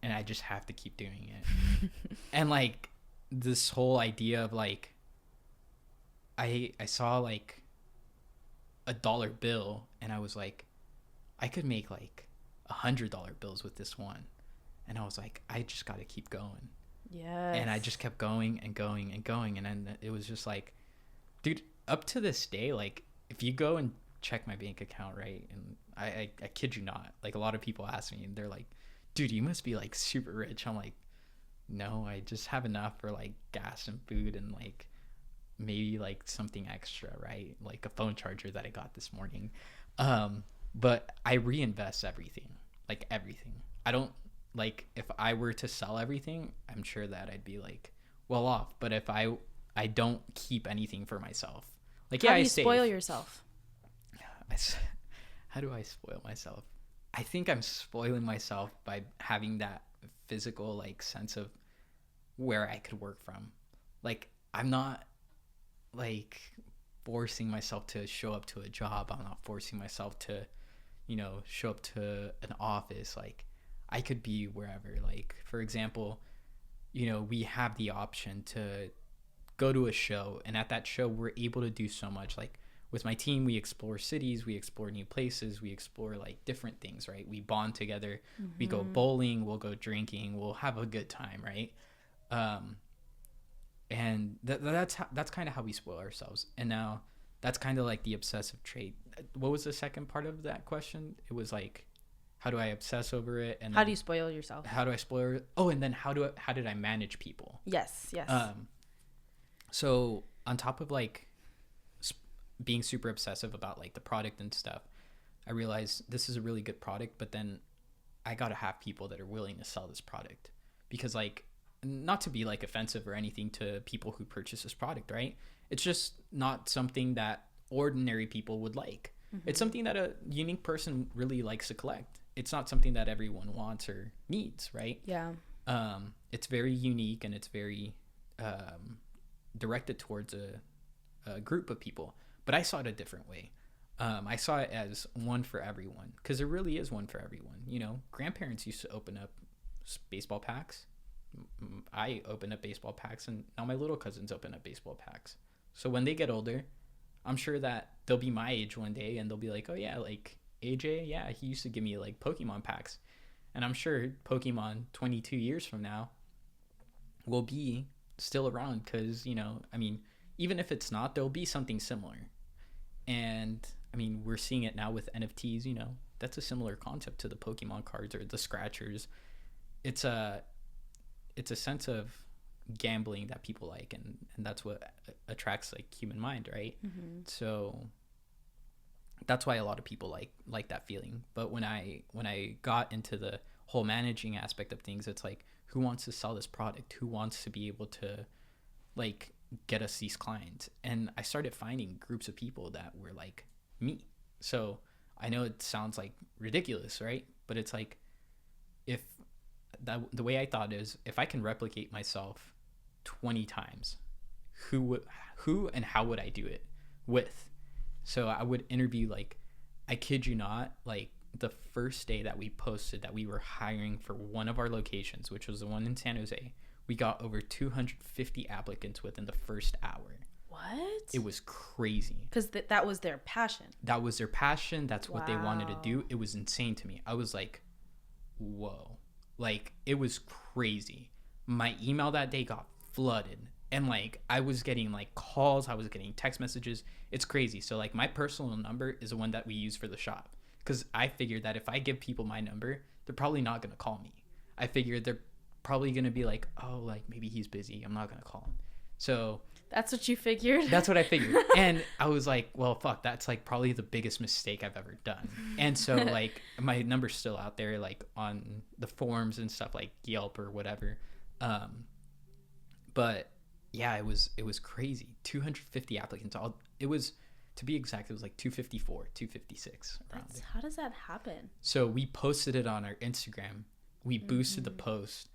Speaker 2: and I just have to keep doing it. And like this whole idea of like I saw like $1 bill, and I was like, I could make like $100 bills with this one. And I was like, I just got to keep going.
Speaker 1: Yes.
Speaker 2: And I just kept going and going and going. And then it was just like, dude, up to this day, like if you go and check my bank account, right? And I kid you not, like a lot of people ask me and they're like, dude, you must be like super rich. I'm like, no, I just have enough for like gas and food and like maybe like something extra, right? Like a phone charger that I got this morning. But I reinvest everything, like everything. I don't like, if I were to sell everything, I'm sure that I'd be like well off. But if I don't keep anything for myself. Like, yeah,
Speaker 1: how do you
Speaker 2: I save.
Speaker 1: spoil yourself?
Speaker 2: How do I spoil myself? I think I'm spoiling myself by having that physical like sense of where I could work from. Like I'm not like forcing myself to show up to a job. I'm not forcing myself to, you know, show up to an office. Like I could be wherever. Like for example, you know, we have the option to go to a show, and at that show we're able to do so much. Like with my team, we explore cities, we explore new places, we explore like different things, right? We bond together. We go bowling, we'll go drinking, we'll have a good time, right? And that's kind of how we spoil ourselves. And now that's kind of like the obsessive trait. What was the second part of that question? It was like, how do I obsess over it? And
Speaker 1: how do you spoil yourself?
Speaker 2: How do I spoil it? Oh, and then how did I manage people?
Speaker 1: Yes.
Speaker 2: So on top of like being super obsessive about like the product and stuff, I realized this is a really good product, but then I gotta have people that are willing to sell this product, because like, not to be like offensive or anything to people who purchase this product, right? It's just not something that ordinary people would like. It's something that a unique person really likes to collect. It's not something that everyone wants or needs, right?
Speaker 1: Yeah.
Speaker 2: It's very unique, and it's very directed towards a group of people. But I saw it a different way. I saw it as one for everyone, because it really is one for everyone. You know, grandparents used to open up baseball packs. I open up baseball packs, and now my little cousins open up baseball packs. So when they get older, I'm sure that they'll be my age one day, and they'll be like, oh yeah, like AJ, yeah, he used to give me like Pokemon packs. And I'm sure Pokemon 22 years from now will be still around, because, you know, I mean, even if it's not, there'll be something similar. And I mean, we're seeing it now with NFTs. You know, that's a similar concept to the Pokemon cards or the scratchers. It's a sense of gambling that people like, and that's what attracts like human mind, right? So that's why a lot of people like that feeling. But when I got into the whole managing aspect of things, it's like, who wants to sell this product? Who wants to be able to like get us these clients? And I started finding groups of people that were like me. So I know it sounds like ridiculous, right? But it's like, if the way I thought is, if I can replicate myself 20 times, who and how would I do it with? So I would interview, like, I kid you not, like the first day that we posted that we were hiring for one of our locations, which was the one in San Jose, we got over 250 applicants within the first hour.
Speaker 1: What?
Speaker 2: It was crazy.
Speaker 1: Because that was their passion.
Speaker 2: That was their passion. That's what they wanted to do. It was insane to me. I was like, whoa. Like, it was crazy. My email that day got flooded. And, like, I was getting, like, calls. I was getting text messages. It's crazy. So, like, my personal number is the one that we use for the shop. Because I figured that if I give people my number, they're probably not going to call me. I figured they're probably going to be like, oh, like, maybe he's busy. I'm not going to call him. So...
Speaker 1: That's what you figured?
Speaker 2: That's what I figured. And I was like, well, fuck, that's like probably the biggest mistake I've ever done. And so like my number's still out there, like on the forums and stuff like Yelp or whatever. But yeah, it was crazy. 250 applicants. It was, to be exact, it was like 254, 256 around there.
Speaker 1: How does that happen?
Speaker 2: So we posted it on our Instagram. We boosted the post.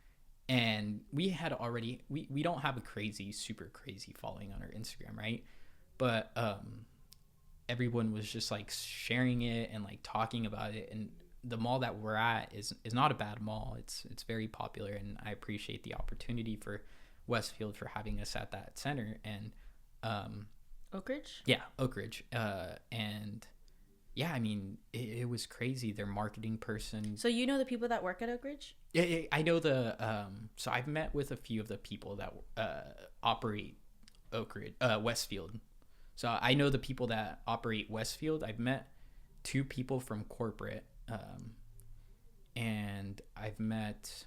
Speaker 2: And we had already, we don't have a super crazy following on our Instagram, right? But everyone was just like sharing it and like talking about it. And the mall that we're at is not a bad mall. It's very popular, and I appreciate the opportunity for Westfield for having us at that center. And
Speaker 1: Oak Ridge?
Speaker 2: Yeah, Oak Ridge. And yeah, I mean, it was crazy. Their marketing person.
Speaker 1: So you know the people that work at Oak Ridge?
Speaker 2: Yeah, I know so I've met with a few of the people that operate Oak Ridge, Westfield. So I know the people that operate Westfield. I've met 2 people from corporate, and I've met.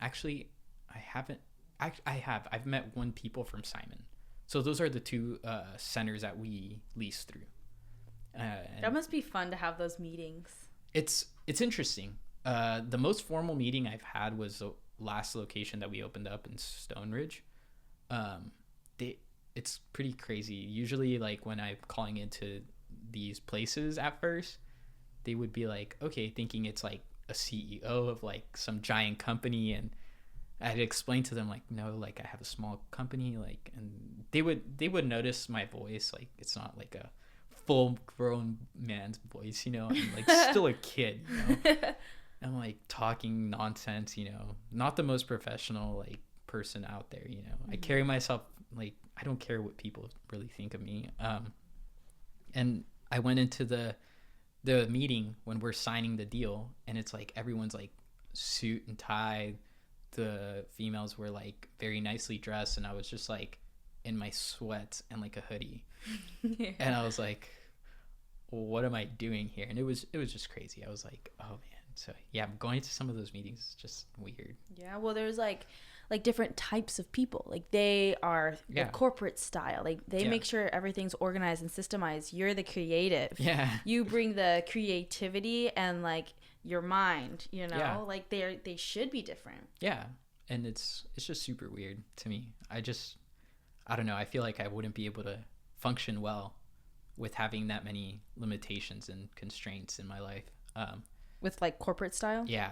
Speaker 2: Actually, I haven't. I have. I've met 1 people from Simon. So those are the 2 centers that we lease through.
Speaker 1: That must be fun to have those meetings.
Speaker 2: It's interesting. The most formal meeting I've had was the last location that we opened up in Stone Ridge. It's pretty crazy. Usually, like when I'm calling into these places at first, they would be like, okay, thinking it's like a CEO of like some giant company, and I had to explain to them like, no, like I have a small company, like, and they would notice my voice, like it's not like a full grown man's voice, you know. I'm like still a kid, you know. I'm like talking nonsense, you know, not the most professional like person out there, you know. I carry myself like I don't care what people really think of me. And I went into the meeting when we're signing the deal, and it's like everyone's like suit and tie. The females were like very nicely dressed, and I was just like in my sweats and like a hoodie. Yeah. And I was like, what am I doing here? And it was just crazy. I was like, oh man. So yeah, going to some of those meetings is just weird.
Speaker 1: Yeah, well, there's like different types of people. Like they are the corporate style. Like they make sure everything's organized and systemized. You're the creative.
Speaker 2: Yeah.
Speaker 1: You bring the creativity and like your mind, you know. Like they should be different.
Speaker 2: Yeah. And it's just super weird to me. I don't know. I feel like I wouldn't be able to function well with having that many limitations and constraints in my life.
Speaker 1: With like corporate style?
Speaker 2: Yeah.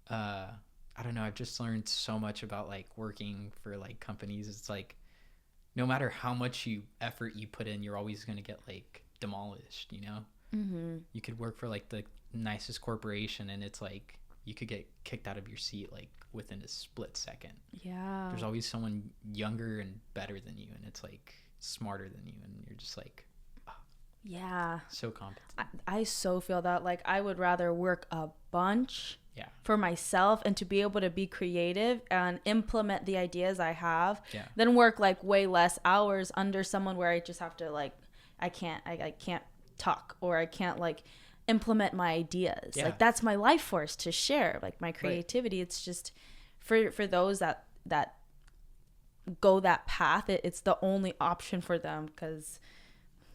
Speaker 2: I don't know. I've just learned so much about like working for like companies. It's like no matter how much effort you put in, you're always going to get like demolished, you know? Mm-hmm. You could work for like the nicest corporation, and it's like you could get kicked out of your seat like within a split second.
Speaker 1: Yeah.
Speaker 2: There's always someone younger and better than you, and it's like smarter than you, and you're just like,
Speaker 1: yeah,
Speaker 2: so competent.
Speaker 1: I so feel that. Like I would rather work a bunch for myself and to be able to be creative and implement the ideas I have than work like way less hours under someone where I just have to like I can't talk, or I can't like implement my ideas. Like that's my life force to share, like my creativity. It's just for those that go that path, it's the only option for them, because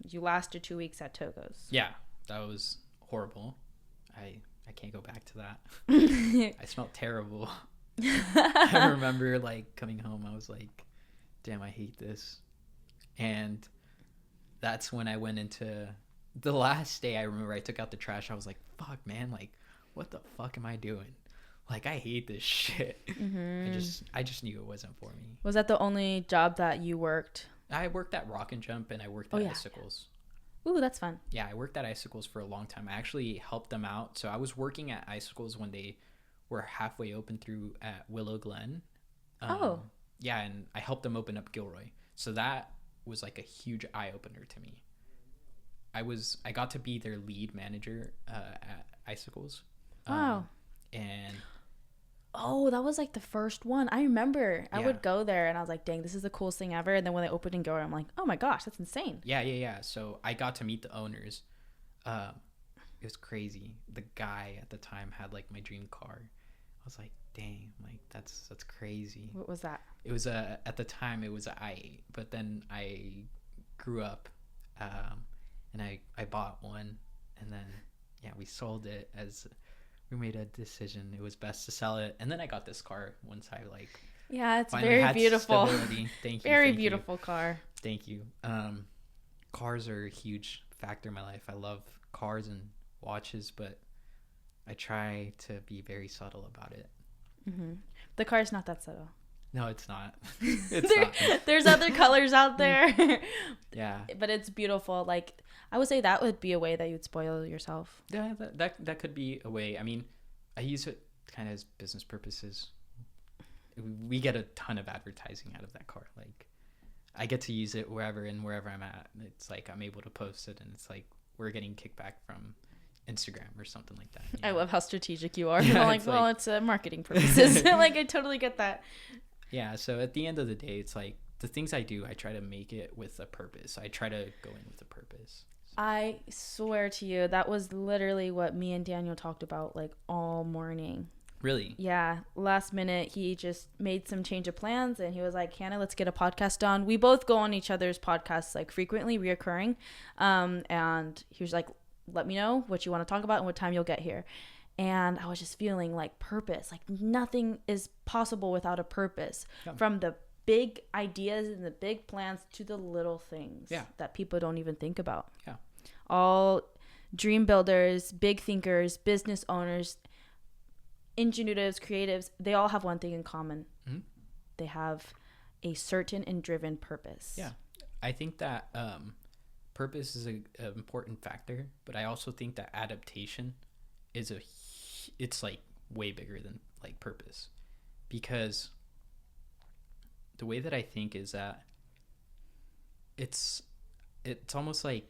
Speaker 1: you lasted 2 weeks at Togo's.
Speaker 2: Yeah, that was horrible. I can't go back to that. I smelled terrible. I remember like coming home, I was like, damn, I hate this. And that's when I went into the last day. I remember I took out the trash. I was like, fuck, man, like what the fuck am I doing? Like I hate this shit. Mm-hmm. I just knew it wasn't for me.
Speaker 1: Was that the only job that you worked?
Speaker 2: I worked at Rock and Jump, and I worked at Icicles.
Speaker 1: Ooh, that's fun.
Speaker 2: Yeah, I worked at Icicles for a long time. I actually helped them out. So I was working at Icicles when they were halfway open through at Willow Glen. Yeah, and I helped them open up Gilroy. So that was like a huge eye-opener to me. I got to be their lead manager at Icicles.
Speaker 1: Wow.
Speaker 2: And
Speaker 1: Oh, that was like the first one. I remember I
Speaker 2: yeah,
Speaker 1: would go there and I was like, dang, this is the coolest thing ever. And then when they opened and go, I'm like, oh my gosh, that's insane.
Speaker 2: yeah. So I got to meet the owners. Um, it was crazy. The guy at the time had like my dream car. I was like, dang, like that's crazy.
Speaker 1: What was that?
Speaker 2: It was a at the time it was a i8, but then I grew up, and I bought one, and then yeah, we sold it as we made a decision it was best to sell it, and then I got this car once I like
Speaker 1: Yeah, it's
Speaker 2: finally
Speaker 1: very
Speaker 2: had
Speaker 1: beautiful.
Speaker 2: stability. Thank you.
Speaker 1: Very
Speaker 2: Thank
Speaker 1: beautiful car.
Speaker 2: Thank you. Cars are a huge factor in my life. I love cars and watches, but I try to be very subtle about it.
Speaker 1: Mm-hmm. The car's not that subtle.
Speaker 2: No, it's not. It's not.
Speaker 1: There's other colors out there.
Speaker 2: Yeah.
Speaker 1: But it's beautiful. Like, I would say that would be a way that you'd spoil yourself.
Speaker 2: Yeah, that could be a way. I mean, I use it kind of as business purposes. We get a ton of advertising out of that car. Like, I get to use it wherever I'm at. It's like I'm able to post it, and it's like we're getting kickback from Instagram or something like that.
Speaker 1: I love how strategic you are.
Speaker 2: Yeah,
Speaker 1: I'm like, well, it's marketing purposes. Like, I totally get that.
Speaker 2: Yeah, so at the end of the day, it's like the things I do, I try to make it with a purpose. I try to go in with a purpose.
Speaker 1: I swear to you, that was literally what me and Daniel talked about like all morning.
Speaker 2: Really?
Speaker 1: Yeah. Last minute, he just made some change of plans and he was like, Hannah, let's get a podcast done. We both go on each other's podcasts like frequently, reoccurring. And he was like, let me know what you want to talk about and what time you'll get here. And I was just feeling like purpose. Like nothing is possible without a purpose. Yeah. From the big ideas and the big plans to the little things that people don't even think about.
Speaker 2: Yeah.
Speaker 1: All dream builders, big thinkers, business owners, ingenuitives, creatives, they all have one thing in common. Mm-hmm. They have a certain and driven purpose.
Speaker 2: Yeah. I think that purpose is an important factor, but I also think that adaptation is it's like way bigger than like purpose, because the way that I think is that it's almost like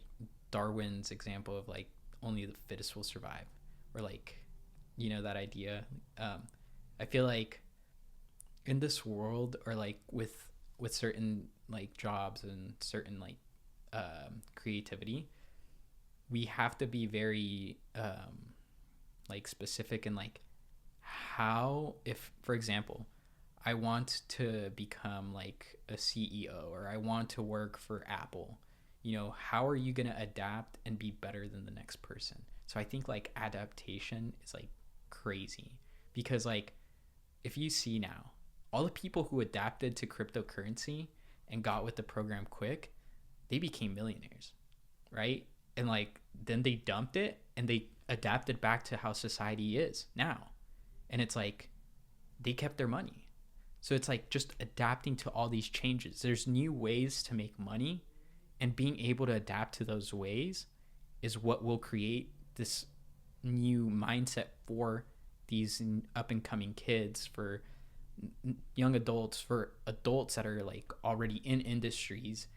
Speaker 2: Darwin's example of like only the fittest will survive, or like, you know, that idea. I feel like in this world, or like with certain like jobs and certain like creativity, we have to be very like specific in like how, if for example I want to become like a CEO, or I want to work for Apple, you know, how are you going to adapt and be better than the next person? So I think like adaptation is like crazy, because like if you see now all the people who adapted to cryptocurrency and got with the program quick, they became millionaires, right? And like then they dumped it and they adapted back to how society is now, and it's like they kept their money. So it's like just adapting to all these changes. There's new ways to make money, and being able to adapt to those ways is what will create this new mindset for these up and coming kids, for young adults, for adults that are like already in industries,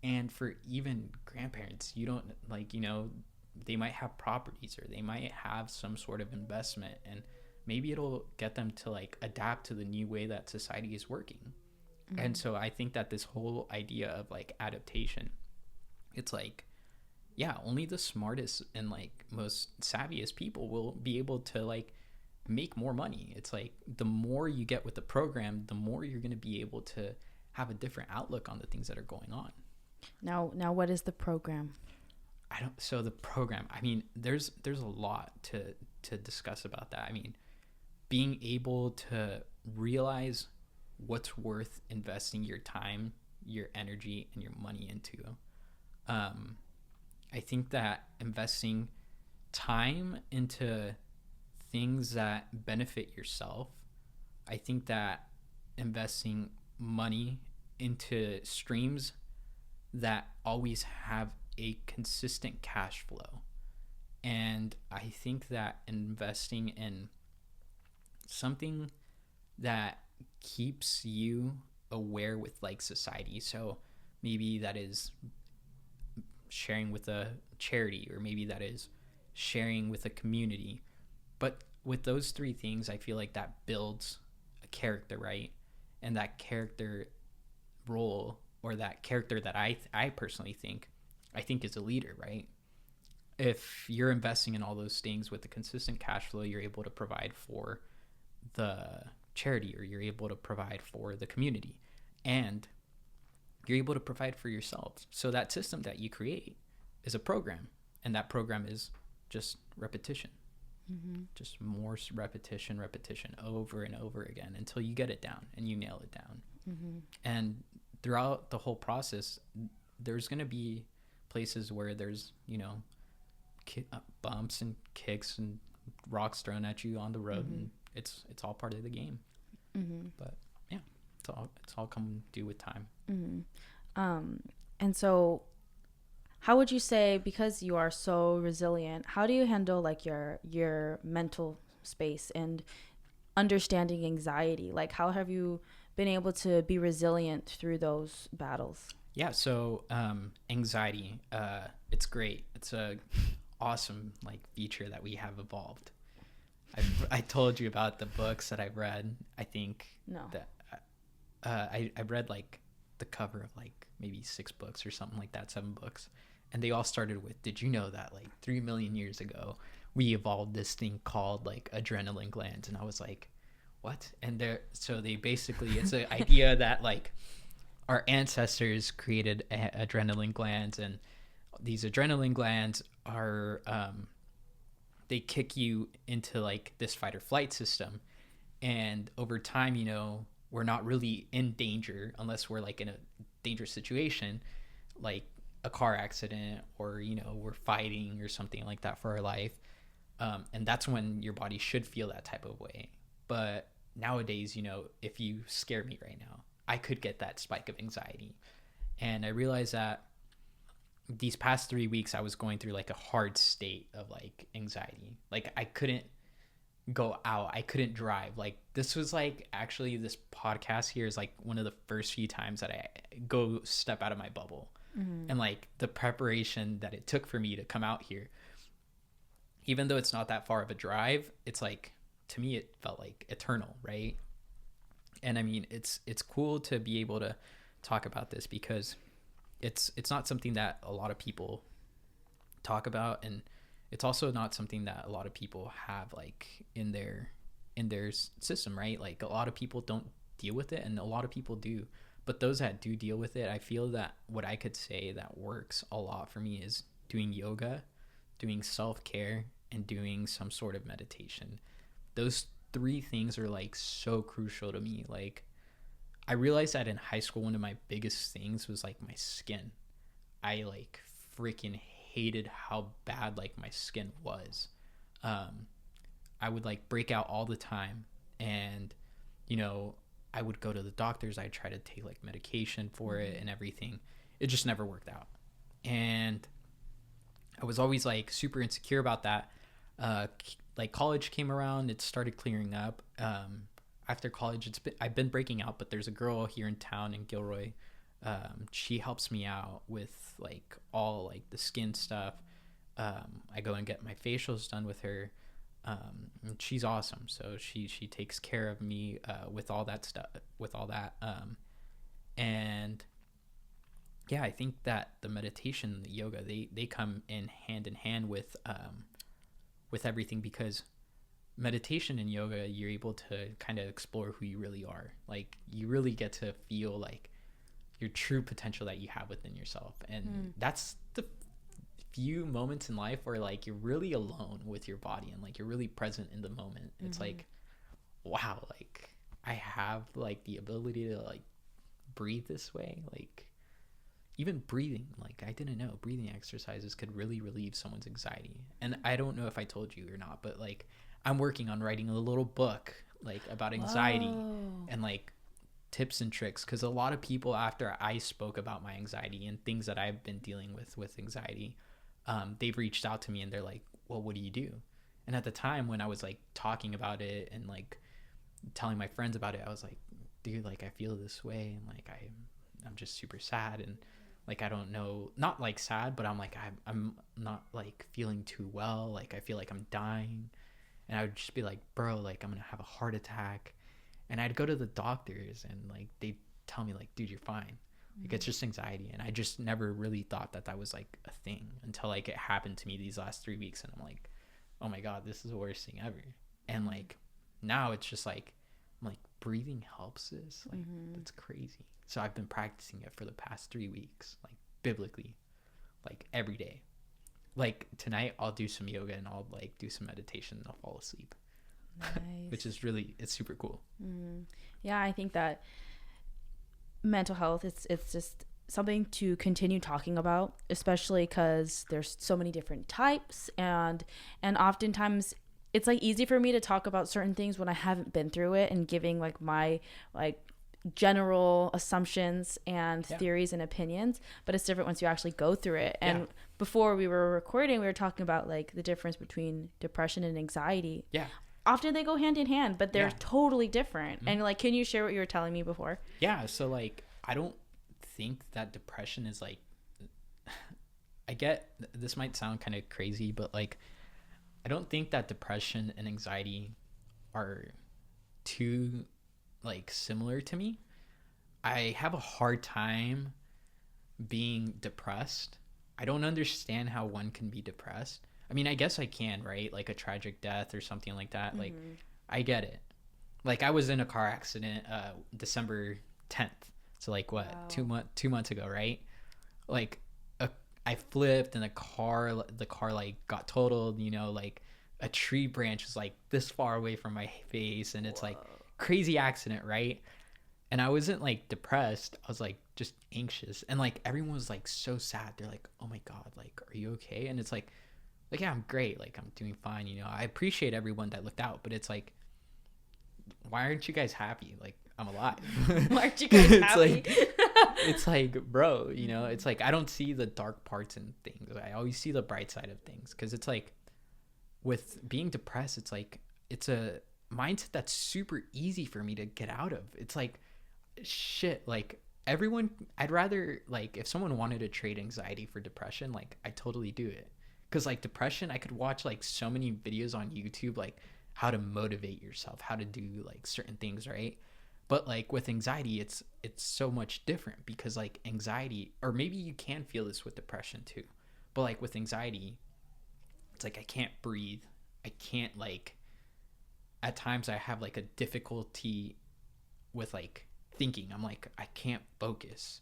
Speaker 2: and for even grandparents. You don't like, you know, they might have properties, or they might have some sort of investment, and maybe it'll get them to like adapt to the new way that society is working. Mm-hmm. And so I think that this whole idea of like adaptation, it's like, yeah, only the smartest and like most savviest people will be able to like make more money. It's like the more you get with the program, the more you're going to be able to have a different outlook on the things that are going on.
Speaker 1: Now what is the program?
Speaker 2: So the program, I mean, there's a lot to discuss about that. I mean, being able to realize what's worth investing your time, your energy, and your money into. I think that investing time into things that benefit yourself, I think that investing money into streams that always have a consistent cash flow. And I think that investing in something that keeps you aware with like society, so maybe that is sharing with a charity, or maybe that is sharing with a community, but with those three things, I feel like that builds a character, right? And that character role, or that character that I personally I think is a leader, right? If you're investing in all those things with the consistent cash flow, you're able to provide for the charity, or you're able to provide for the community, and you're able to provide for yourself. So that system that you create is a program, and that program is just repetition. Just more repetition over and over again until you get it down and you nail it down. And throughout the whole process, there's going to be places where there's, bumps and kicks and rocks thrown at you on the road, and it's all part of the game. But yeah, it's all come due with time.
Speaker 1: And so how would you say, because you are so resilient, how do you handle like your mental space and understanding anxiety? Like, how have you been able to be resilient through those battles?
Speaker 2: Yeah, so anxiety, it's great. It's a awesome like feature that we have evolved. I told you about the books that I've read. I think that I read like the cover of like maybe 6 books or something like that, 7 books, and they all started with, did you know that like 3 million years ago we evolved this thing called like adrenaline glands? And I was like, what? And they basically, it's an idea that like our ancestors created adrenaline glands, and these adrenaline glands are they kick you into like this fight or flight system, and over time, we're not really in danger unless we're like in a dangerous situation, like a car accident, or we're fighting or something like that for our life, and that's when your body should feel that type of way. But nowadays, if you scare me right now, I could get that spike of anxiety. And I realized that these past 3 weeks I was going through like a hard state of like anxiety. Like I couldn't go out, I couldn't drive. Like this was like, actually this podcast here is like one of the first few times that I go step out of my bubble. And like the preparation that it took for me to come out here, even though it's not that far of a drive, it's like, to me it felt like eternal, right? And I mean, it's cool to be able to talk about this, because it's not something that a lot of people talk about, and it's also not something that a lot of people have like in their system, right? Like a lot of people don't deal with it, and a lot of people do. But those that do deal with it, I feel that what I could say that works a lot for me is doing yoga, doing self-care, and doing some sort of meditation. Those 3 things are like so crucial to me. Like I realized that in high school, one of my biggest things was like my skin. I like freaking hated how bad like my skin was. I would like break out all the time, and I would go to the doctors. I'd try to take like medication for it and everything. It just never worked out, and I was always like super insecure about that. Like college came around, it started clearing up. After college, I've been breaking out, but there's a girl here in town in Gilroy. She helps me out with like all like the skin stuff. I go and get my facials done with her. And she's awesome. So she takes care of me with all that stuff, and yeah, I think that the meditation, the yoga, they come in hand with everything, because meditation and yoga, you're able to kind of explore who you really are. Like you really get to feel like your true potential that you have within yourself, and that's the few moments in life where like you're really alone with your body, and like you're really present in the moment. It's like, wow, like I have like the ability to like breathe this way. Like even breathing, like I didn't know breathing exercises could really relieve someone's anxiety. And I don't know if I told you or not, but like I'm working on writing a little book like about anxiety. Whoa. And like tips and tricks, because a lot of people, after I spoke about my anxiety and things that I've been dealing with anxiety, they've reached out to me and they're like, well, what do you do? And at the time when I was like talking about it and like telling my friends about it, I was like, dude, like I feel this way, and like I'm just super sad, and like I don't know, not like sad, but I'm like I'm not like feeling too well, like I feel like I'm dying. and I would just be like, bro, like I'm gonna have a heart attack. And I'd go to the doctors and like they tell me like, dude, you're fine. Like it's just anxiety. And I just never really thought that that was like a thing until like it happened to me these last 3 weeks. And I'm like, oh my God, this is the worst thing ever. And like now it's just like, I'm like, breathing helps this. Like that's crazy. So I've been practicing it for the past 3 weeks, like biblically, like every day. Like tonight I'll do some yoga and I'll like do some meditation and I'll fall asleep. Nice. Which is really, it's super cool.
Speaker 1: Yeah, I think that mental health, it's just something to continue talking about, especially because there's so many different types, and oftentimes it's like easy for me to talk about certain things when I haven't been through it and giving like my like general assumptions and theories and opinions, but it's different once you actually go through it. And before we were recording, we were talking about like the difference between depression and anxiety. Often they go hand in hand, but they're totally different. And like, can you share what you were telling me before?
Speaker 2: So like I don't think that depression is like, I get this might sound kind of crazy, but like I don't think that depression and anxiety are too like similar to me. I have a hard time being depressed. I don't understand how one can be depressed. I mean, I guess I can, right? Like a tragic death or something like that. Like I get it. Like I was in a car accident December 10th. So like what? Wow. 2 months ago, right? Like I flipped and the car like got totaled, you know, like a tree branch was like this far away from my face, and it's like crazy accident, right? And I wasn't like depressed. I was like just anxious, and like everyone was like so sad. They're like, "Oh my God, like are you okay?" And it's like yeah, I'm great, like I'm doing fine, you know. I appreciate everyone that looked out, but it's like, why aren't you guys happy? Like I'm alive.
Speaker 1: Why aren't you guys happy?
Speaker 2: It's like, bro, you know, it's like I don't see the dark parts in things. I always see the bright side of things, because it's like with being depressed, it's like it's a mindset that's super easy for me to get out of. It's like shit, like everyone, I'd rather, like if someone wanted to trade anxiety for depression, like I totally do it. Because like depression, I could watch like so many videos on YouTube, like how to motivate yourself, how to do like certain things, right? But like with anxiety, it's so much different, because like anxiety, or maybe you can feel this with depression too, but like with anxiety, it's like I can't breathe. I can't, like at times I have like a difficulty with like thinking. I'm like I can't focus,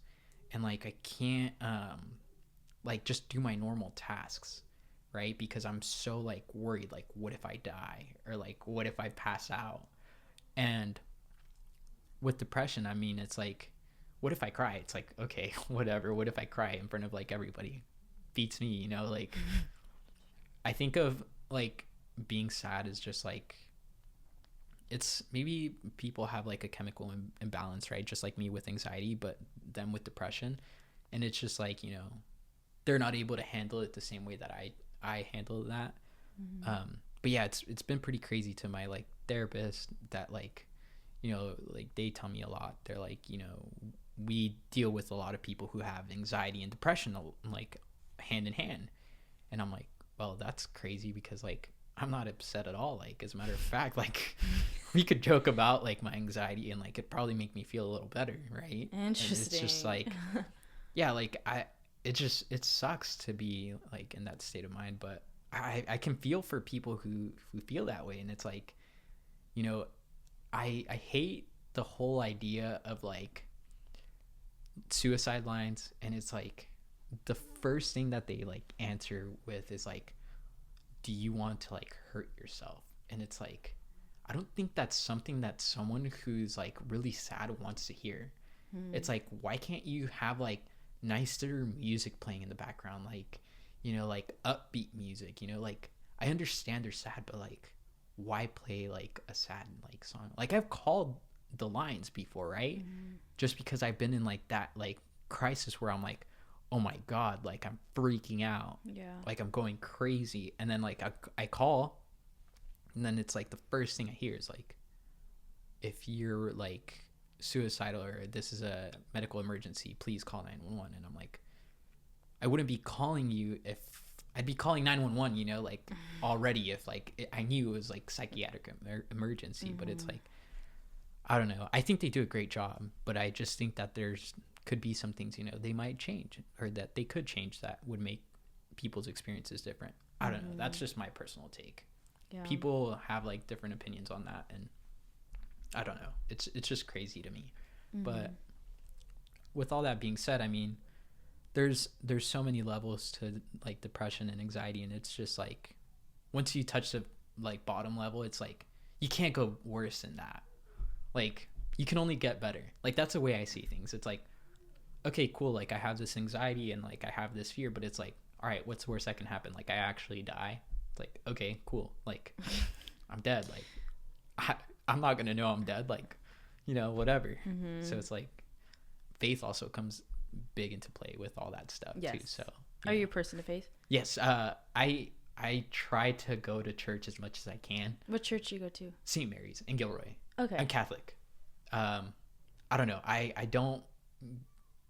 Speaker 2: and like I can't like just do my normal tasks, right? Because I'm so like worried, like what if I die, or like what if I pass out. And with depression, I mean, it's like, what if I cry? It's like, okay, whatever. What if I cry in front of like everybody? Beats me, you know. Like I think of like being sad as just like, it's maybe people have like a chemical imbalance, right? Just like me with anxiety, but them with depression. And it's just like, you know, they're not able to handle it the same way that I handle that. But yeah, it's been pretty crazy to my like therapist that like, you know, like they tell me a lot. They're like, you know, we deal with a lot of people who have anxiety and depression like hand in hand. And I'm like, well, that's crazy, because like I'm not upset at all. Like as a matter of fact, like we could joke about like my anxiety, and like it'd probably make me feel a little better, right?
Speaker 1: Interesting.
Speaker 2: And it's just like, yeah, like it sucks to be like in that state of mind, but I can feel for people who feel that way. And it's like, you know, I hate the whole idea of like suicide lines, and it's like the first thing that they like answer with is like, do you want to like hurt yourself? And it's like, I don't think that's something that someone who's like really sad wants to hear. It's like, why can't you have like nicer music playing in the background, like, you know, like upbeat music, you know? Like I understand they're sad, but like why play like a sad like song? Like I've called the lines before, right? Just because I've been in like that like crisis where I'm like, oh my God, like I'm freaking out, like I'm going crazy. And then like I call, and then it's like the first thing I hear is like, if you're like suicidal or this is a medical emergency, please call 911. And I'm like, I wouldn't be calling you if I'd be calling 911, you know, like already if like I knew it was like psychiatric emergency, but it's like, I don't know. I think they do a great job, but I just think that there's could be some things, you know, they might change, or that they could change that would make people's experiences different. I don't know. That's just my personal take. Yeah. People have like different opinions on that, and I don't know. It's just crazy to me. But with all that being said, I mean, there's so many levels to like depression and anxiety, and it's just like once you touch the like bottom level, it's like you can't go worse than that. Like you can only get better. Like that's the way I see things. It's like, okay, cool, like I have this anxiety and like I have this fear, but it's like, all right, what's the worst that can happen? Like I actually die. It's like, okay, cool, like I'm dead. Like I'm not gonna know I'm dead, like, you know, whatever. So it's like faith also comes big into play with all that stuff too. So
Speaker 1: are you a person of faith?
Speaker 2: Yes. I try to go to church as much as I can.
Speaker 1: What church do you go to?
Speaker 2: St. Mary's in Gilroy.
Speaker 1: Okay.
Speaker 2: I'm Catholic. I don't know, I don't,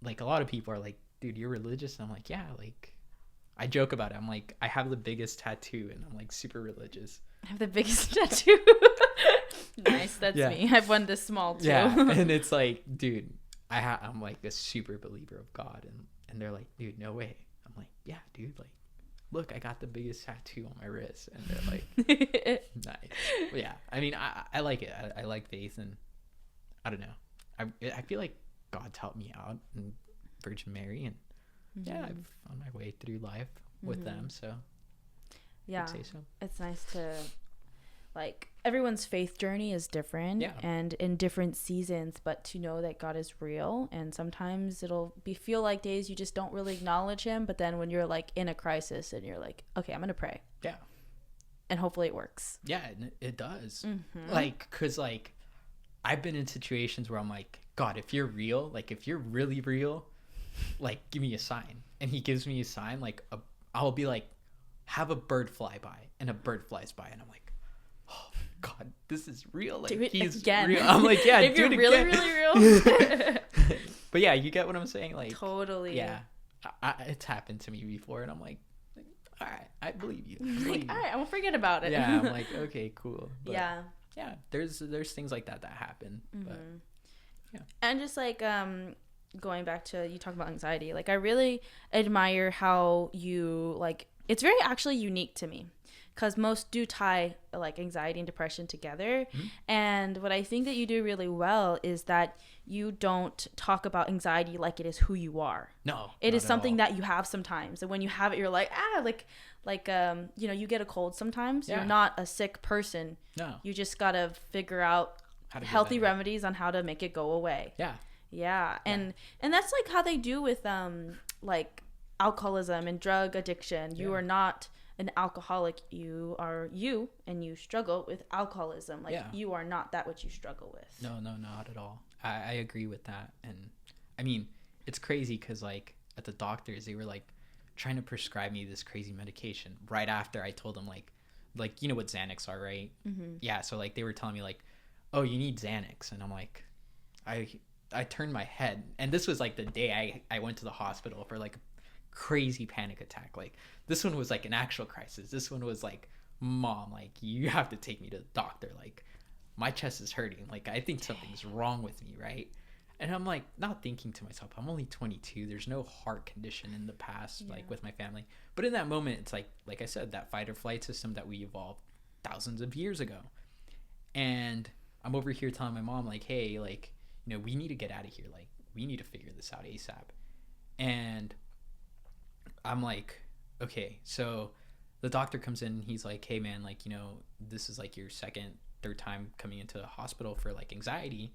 Speaker 2: like, a lot of people are like, dude, you're religious, and I'm like, yeah, like I joke about it. I'm like, I have the biggest tattoo, and I'm like super religious.
Speaker 1: I have the biggest tattoo. Nice, that's me. I have one this small too.
Speaker 2: Yeah, and it's like, dude, I'm like a super believer of God, and they're like, dude, no way. I'm like, yeah, dude, like, look, I got the biggest tattoo on my wrist, and they're like, nice. But yeah, I mean, I like it. I like faith, and I don't know. I feel like God's helped me out, and Virgin Mary, and yeah, I've found my way through life with them. So
Speaker 1: yeah,
Speaker 2: I'd say so. It's
Speaker 1: nice to, like, everyone's faith journey is different and in different seasons, but to know that God is real, and sometimes it'll feel like days you just don't really acknowledge him, but then when you're like in a crisis and you're like, okay, I'm gonna pray, and hopefully it works.
Speaker 2: It does. Like, because like I've been in situations where I'm like, God, if you're real, like if you're really real, like give me a sign. And he gives me a sign, like I'll be like, have a bird fly by, and a bird flies by, and I'm like, oh God, this is real. Like, he's again. Real. I'm like, yeah, if you're really, really real. But yeah, you get what I'm saying? Like, totally. Yeah, it's happened to me before, and I'm like, all right, I believe you.
Speaker 1: All right, I won't forget about it.
Speaker 2: Yeah, I'm like, okay, cool. But yeah, there's things like that happen. But yeah,
Speaker 1: and just like going back to you talking about anxiety, like I really admire how you, like, it's very actually unique to me, because most do tie like anxiety and depression together. And what I think that you do really well is that you don't talk about anxiety like it is who you are.
Speaker 2: No,
Speaker 1: it is something that you have sometimes, and when you have it, you're like, like you know, you get a cold sometimes. You're not a sick person.
Speaker 2: No,
Speaker 1: you just gotta figure out healthy remedies on how to make it go away. And that's like how they do with like alcoholism and drug addiction. You are not an alcoholic, you are you, and you struggle with alcoholism. Like you are not that which you struggle with.
Speaker 2: No, not at all. I agree with that. And I mean, it's crazy because like at the doctors, they were like trying to prescribe me this crazy medication right after I told them like you know what Xanax are, right? Yeah, so like they were telling me like, oh, you need Xanax, and I'm like, I turned my head, and this was like the day I went to the hospital for like a crazy panic attack. Like this one was like an actual crisis. This one was like, Mom, like you have to take me to the doctor. Like my chest is hurting. Like I think something's wrong with me, right? And I'm like not thinking to myself, I'm only 22. There's no heart condition in the past, like with my family. But in that moment, it's like I said, that fight or flight system that we evolved thousands of years ago. And I'm over here telling my mom like, hey, like, you know, we need to get out of here. Like, we need to figure this out ASAP. And I'm like, okay. So the doctor comes in and he's like, hey, man, like, you know, this is like your third time coming into the hospital for like anxiety.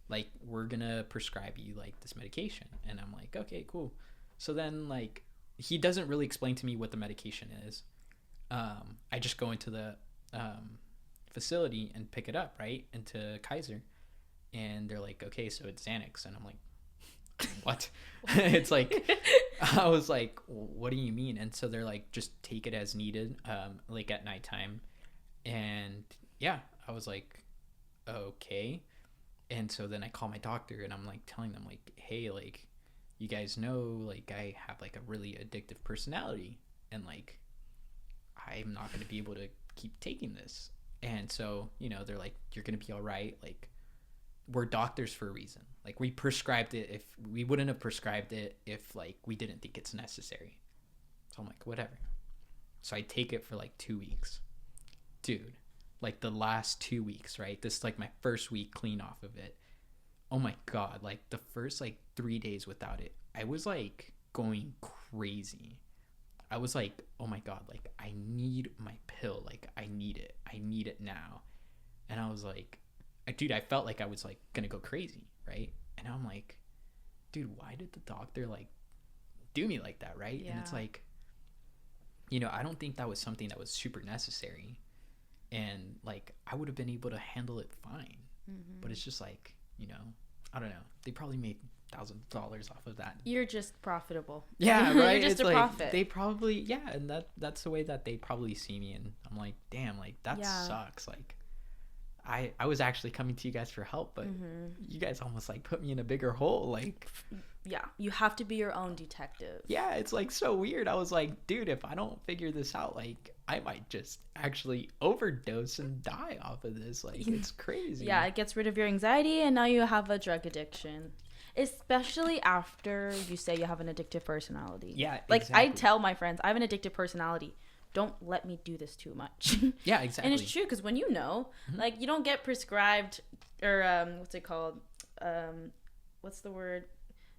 Speaker 2: Like, we're going to prescribe you like this medication. And I'm like, okay, cool. So then like, he doesn't really explain to me what the medication is. I just go into the facility and pick it up, right, into Kaiser. And they're like, okay, so it's Xanax. And I'm like, what? It's like, I was like, what do you mean? And so they're like, just take it as needed, like at nighttime. And yeah, I was like, okay. And so then I call my doctor and I'm like telling them like, hey, like, you guys know, like I have like a really addictive personality. And like, I'm not going to be able to keep taking this. And so, they're like, you're going to be all right. Like, we're doctors for a reason. Like, we prescribed it. If we wouldn't have prescribed it if like we didn't think it's necessary. So I'm like, whatever. So I take it for like 2 weeks. Dude, like the last 2 weeks, right? This is like my first week clean off of it. Oh my God. Like the first like 3 days without it, I was like going crazy. I was like, oh my God, like I need my pill. Like I need it. I need it now. And I was like, dude, I felt like I was like going to go crazy. Right. And I'm like, dude, why did the doctor like do me like that? Right.
Speaker 1: Yeah.
Speaker 2: And it's like, I don't think that was something that was super necessary. And like, I would have been able to handle it fine. Mm-hmm. But it's just like, I don't know. They probably made $1,000 off of that.
Speaker 1: You're just profitable.
Speaker 2: Yeah, right.
Speaker 1: You're just
Speaker 2: it's
Speaker 1: a
Speaker 2: like,
Speaker 1: profit.
Speaker 2: They probably, and that's the way that they probably see me. And I'm like, damn, like that sucks. Like, I was actually coming to you guys for help, but you guys almost like put me in a bigger hole. Like,
Speaker 1: yeah, you have to be your own detective.
Speaker 2: Yeah, it's like so weird. I was like, dude, if I don't figure this out, like I might just actually overdose and die off of this. Like, it's crazy.
Speaker 1: Yeah, it gets rid of your anxiety, and now you have a drug addiction. Especially after you say you have an addictive personality.
Speaker 2: Yeah,
Speaker 1: like
Speaker 2: exactly.
Speaker 1: I tell my friends, I have an addictive personality. Don't let me do this too much.
Speaker 2: Yeah, exactly.
Speaker 1: And it's true, because when like you don't get prescribed or what's it called? What's the word?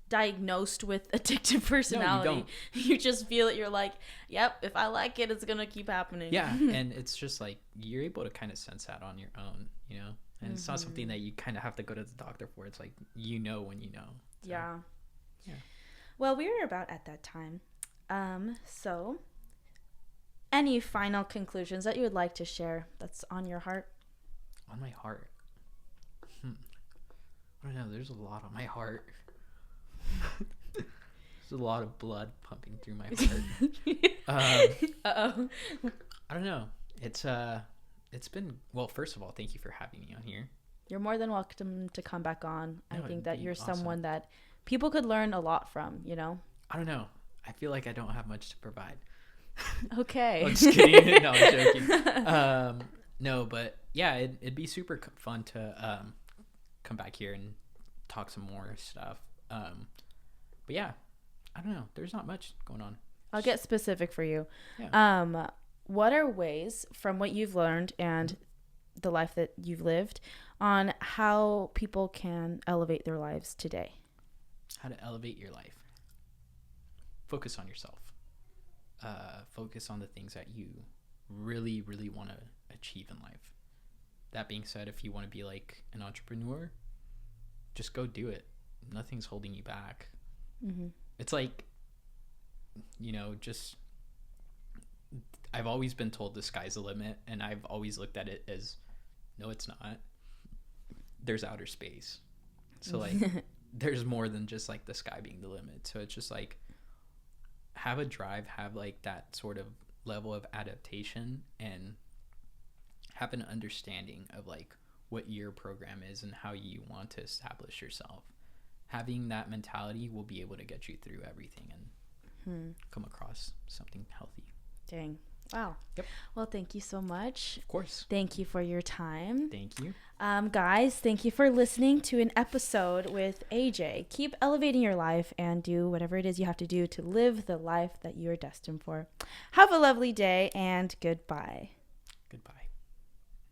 Speaker 1: Diagnosed with addictive personality. No, you don't. You just feel it. You're like, yep, if I like it, it's gonna keep happening.
Speaker 2: Yeah, and it's just like you're able to kind of sense that on your own, and it's not something that you kind of have to go to the doctor for. It's like when you know. So,
Speaker 1: yeah. Well, we were about at that time. So any final conclusions that you would like to share that's on your heart?
Speaker 2: On my heart? I don't know. There's a lot on my heart. There's a lot of blood pumping through my heart.
Speaker 1: Uh-oh.
Speaker 2: I don't know. It's been, well, first of all, thank you for having me on here.
Speaker 1: You're more than welcome to come back on.
Speaker 2: No,
Speaker 1: I think that you're
Speaker 2: awesome. Someone
Speaker 1: that people could learn a lot from,
Speaker 2: I don't know. I feel like I don't have much to provide.
Speaker 1: Okay.
Speaker 2: I'm just kidding. No, I'm joking. No, but yeah, it'd be super fun to come back here and talk some more stuff. But yeah, I don't know. There's not much going on.
Speaker 1: I'll get specific for you.
Speaker 2: Yeah.
Speaker 1: What are ways from what you've learned and the life that you've lived on how people can elevate their lives today?
Speaker 2: How to elevate your life. Focus on yourself. Focus on the things that you really, really want to achieve in life. That being said, if you want to be like an entrepreneur, just go do it. Nothing's holding you back. Mm-hmm. It's like, just I've always been told the sky's the limit, and I've always looked at it as, no, it's not. There's outer space. So like there's more than just like the sky being the limit. So it's just like have a drive, have like that sort of level of adaptation, and have an understanding of like what your program is and how you want to establish yourself. Having that mentality will be able to get you through everything and come across something healthy.
Speaker 1: Dang. Wow.
Speaker 2: Yep.
Speaker 1: Well, thank you so much.
Speaker 2: Of course.
Speaker 1: Thank you for your time.
Speaker 2: Thank you.
Speaker 1: Guys, thank you for listening to an episode with AJ. Keep elevating your life and do whatever it is you have to do to live the life that you are destined for. Have a lovely day and goodbye.